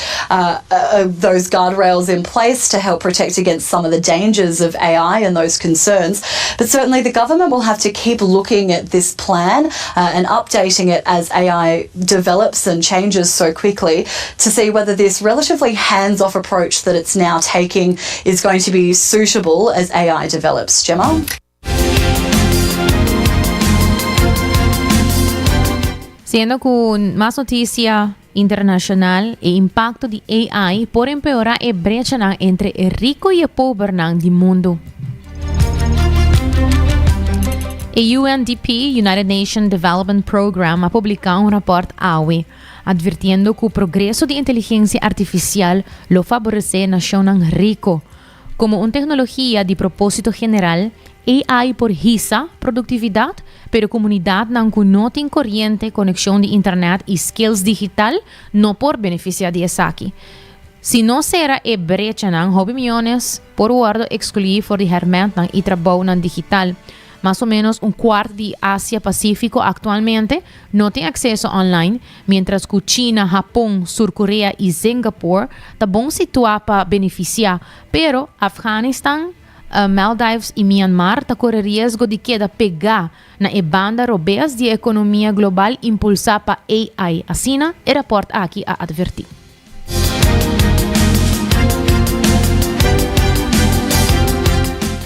those guardrails in place to help protect against some of the dangers of AI and those concerns. But certainly the government will have to keep looking at this plan and updating it as AI develops and changes so quickly to see whether this relatively hands-off approach that it's now taking is going to be suitable as AI develops. Gemma? Siendo con más noticia internacional e impacto de AI por empeorar a brecha entre el rico y el pobre del mundo. El UNDP, United Nations Development Program, ha publicado un reporte AWE, advirtiendo que el progreso de inteligencia artificial lo favorece a naciones ricas. Como una tecnología de propósito general, AI porhisa productividad, pero comunidad no tiene corriente, conexión de internet y skills digital no por beneficiar de aquí. Si no será e brecha hobby millones por guardo excluir for de hermano y trabajo digital. Más o menos un cuarto de Asia Pacífico actualmente no tiene acceso online, mientras que China, Japón, Sur Corea y Singapur están situados para beneficiar, pero Afganistán, Maldives y Myanmar corren riesgo de quedar pegados na banda robes de economía global impulsada por AI. Así, el reporte aquí a advertir.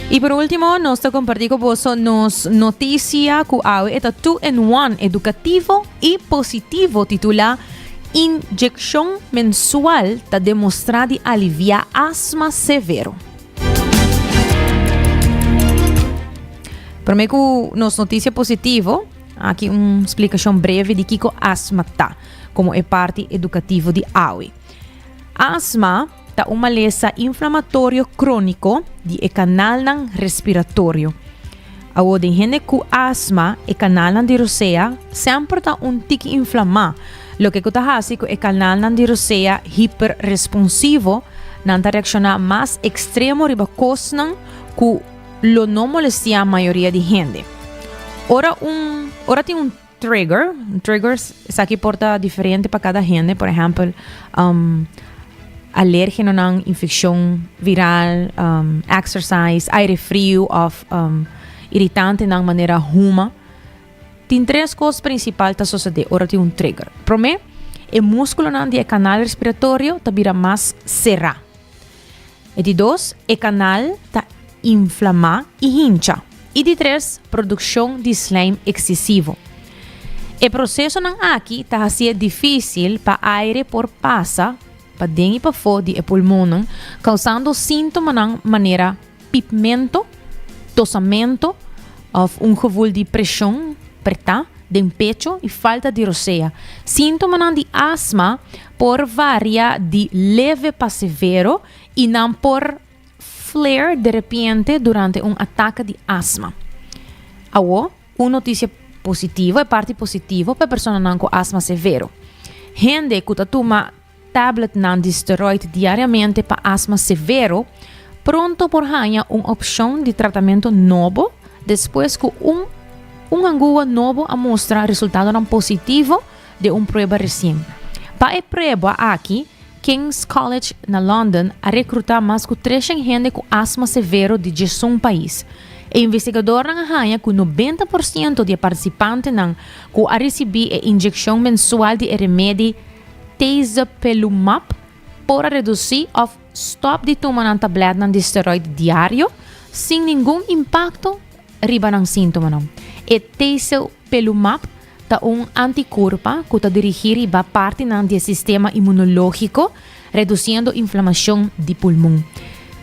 Y por último, nos compartir con vosotros nos noticia que hay este 2-in-1 educativo y positivo titulado Inyección mensual para demostrar de aliviar asma severo. Para mí que nos noticia positivo, aquí una explicación breve de qué asma está, como es parte educativo de AWE. Asma é uma maleza inflamatório crônico de canal respiratório. Aonde gente com asma e canal de roseia sempre está tique inflamado, lo que hace que o canal de roseia hiperresponsivo não reacciona mais extremo riba cosnan que lo não molestia a maioria de gente. Ora tem trigger. Triggers aqui porta diferente para cada gente, por exemplo, alérgeno ng infecção viral, exercise, aire frio of irritante ng maneira huma. Tem três coisas principais que sucedem. Ora tem trigger. Primeiro, o músculo do canal respiratório está vira mais cerrado. E de dois, o canal está inflamado e hincha. E de três, produção de slime excessivo. O processo aqui está sendo difícil para aire por passa para dentro e para fora do pulmão, causando sintomas de maneira pipimento, tossamento, gevoel de pressão, preta, de pecho e falta de roseia. Sintomas de asma por varia de leve para severo e não por flare de repente durante ataque de asma. Agora, uma notícia positiva e parte positiva para pessoas com asma severo. Gente que toma tablet de steroide diariamente para asma severo, pronto por ganhar uma opção de tratamento novo, depois que angua novo mostra resultado positivo de prova recente. Para a prova aqui, King's College na London a recrutar mais de 300 gente com asma severo de 11 países. O investigador ganha que 90% de participantes que a receber a injeção mensual de remédio Tezepelumab para reduzir ou stop de tomar tableta de esteroide diário sem nenhum impacto riba ng sintomas. E Tezepelumab é anticorpo que está dirigido para parte do sistema imunológico, reduzindo a inflamação de pulmão.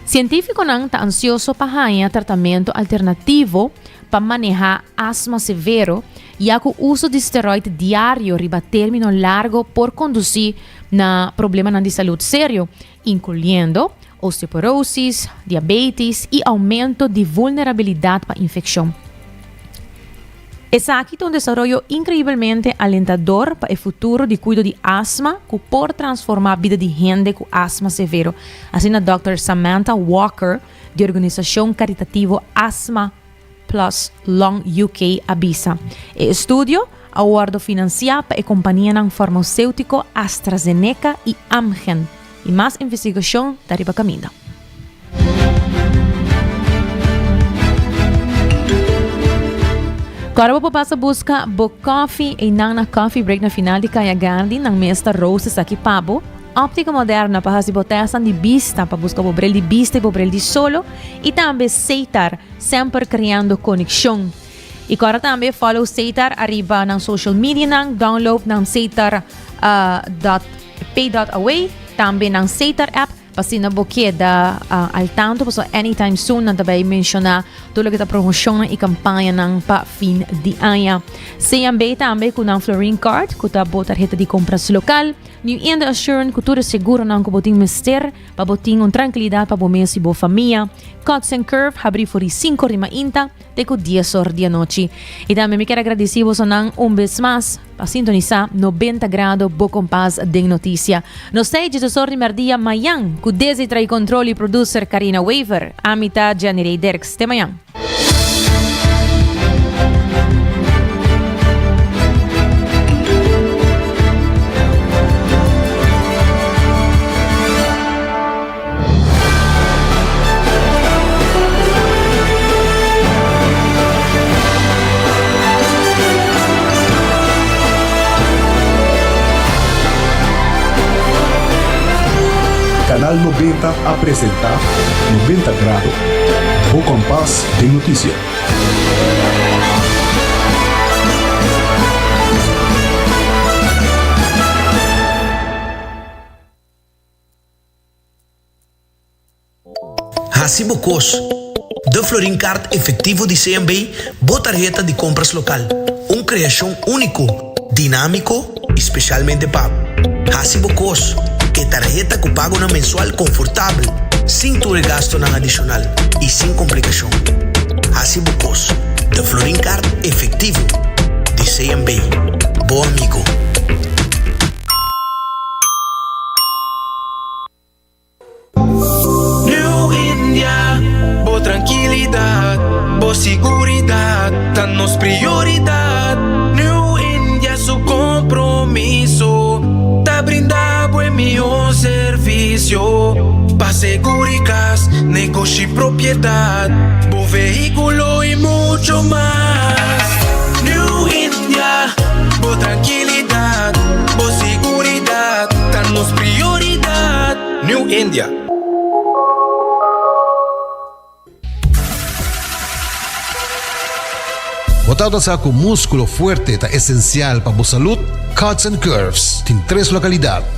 Científico está ansioso para ganhar tratamento alternativo para manejar asma severo, já que o uso de esteroide diário riba término largo por conduzir a problemas de saúde sério, incluindo osteoporose, diabetes e aumento de vulnerabilidade para infecção. Es aquí un desarrollo increíblemente alentador para el futuro de cuidado de asma que por transformar la vida de gente con asma severo. Así la Dr. Samantha Walker, de organización caritativa Asthma Plus Long UK Abisa. E estudio awardo financiado pa e companhia ng farmacêutico AstraZeneca e Amgen. E mais investigação dariba caminho. Agora vou passar a busca bo coffee e na coffee break na final de Kaya Gandhi ng Mesta Roses aqui Pabo. Óptica moderna para se botar de vista para buscar bobrel de vista e bobrel de solo e também Seitar sempre criando conexão. E agora também follow Seitar arriba na social media nang download ng Seitar.pay.away também ng Seitar app para na boquê da al tanto so anytime soon na também mencionar tudo que tá promoção e campanha nang pa fim de ano. CMB também com ang Florine Card com ta botar tarjeta de compras local. New End Assurance com tudo seguro nang ko boting mister pa boting tranquilidade pa bomês e bo família. Cuts and Curve abri for 5 de mainta te ko 10 horas de noite. E também me quero agradecer vos nang vez mais para sintonizar 90 grados bo compás de notícia. No sei de sorri merdia mayan com desde trai controle producer Karina Waver. Amita Janirei Derks te mayan. Canal 90 apresenta 90 grados, o compás de notícia. Hacibocos, de Florine Card efectivo de CMB, boa tarjeta de compras local. Criação único, dinâmico, especialmente pago. Hacibocos, que tarjeta que pago na mensual confortável, sem todo gasto na adicional e sem complicação. Hacibocos, de Florine Card efectivo de CMB. Bom amigo. New India, boa tranquilidade, boa seguridade, tá nos prioridade. New India, su compromiso, tá brindar buen mejor servicio. Pa seguricas, negocio y propiedad, bo vehículo y mucho más. New India, bo tranquilidad, bo seguridad, tá nos prioridad. New India. Botado sa com músculo fuerte ta esencial para a saúde, Cuts and Curves tem 3 localidades.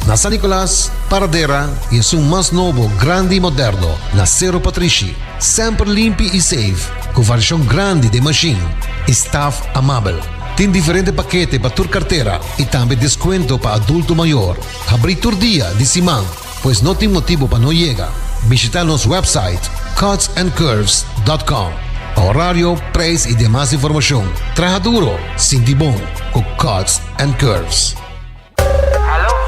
Na San Nicolás, Paradera e é um mais novo, grande e moderno, na Cerro Patrici. Sempre limpo e safe, com variação grande de machine. Staff amável. Tem diferentes paquetes para tua carteira e também desconto para adulto maior. Abrir todo dia de semana, pois não tem motivo para não chegar. Visitar nosso website cutsandcurves.com. Horário, preço e demais informação. Traja duro, sinti bom, com Cuts and Curves.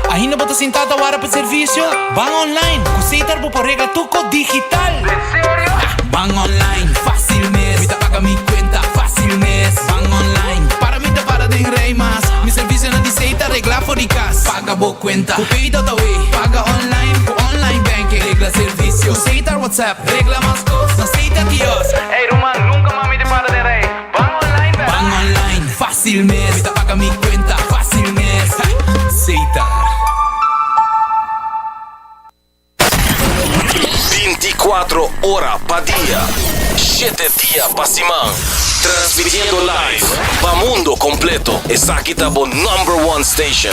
Ainda bota sentada para o serviço? Van online, com Seitar por regla tuco digital. ¿En serio? Van online, fácil mes. Me paga mi cuenta, fácil mes. Van online, para mí te para de rey más. Mi servicio no dice Seitar, regla fóricas. Paga bo cuenta, cu pay out away. Paga online, cu online banking. Regla servicio, Seitar WhatsApp. Regla más cosas, Seitar Dios. Ey, Roman, nunca mami te para de rey. Van online, ¿verdad? Van online, fácil mes. Me paga mi cuenta, fácil mes. Seitar. 24 horas pa dia, 7 dias pa semana. Transmitiendo live pa mundo completo. Essa aqui tá bo #1 station.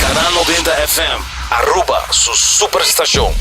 Canal 90 FM, arroba su superestação.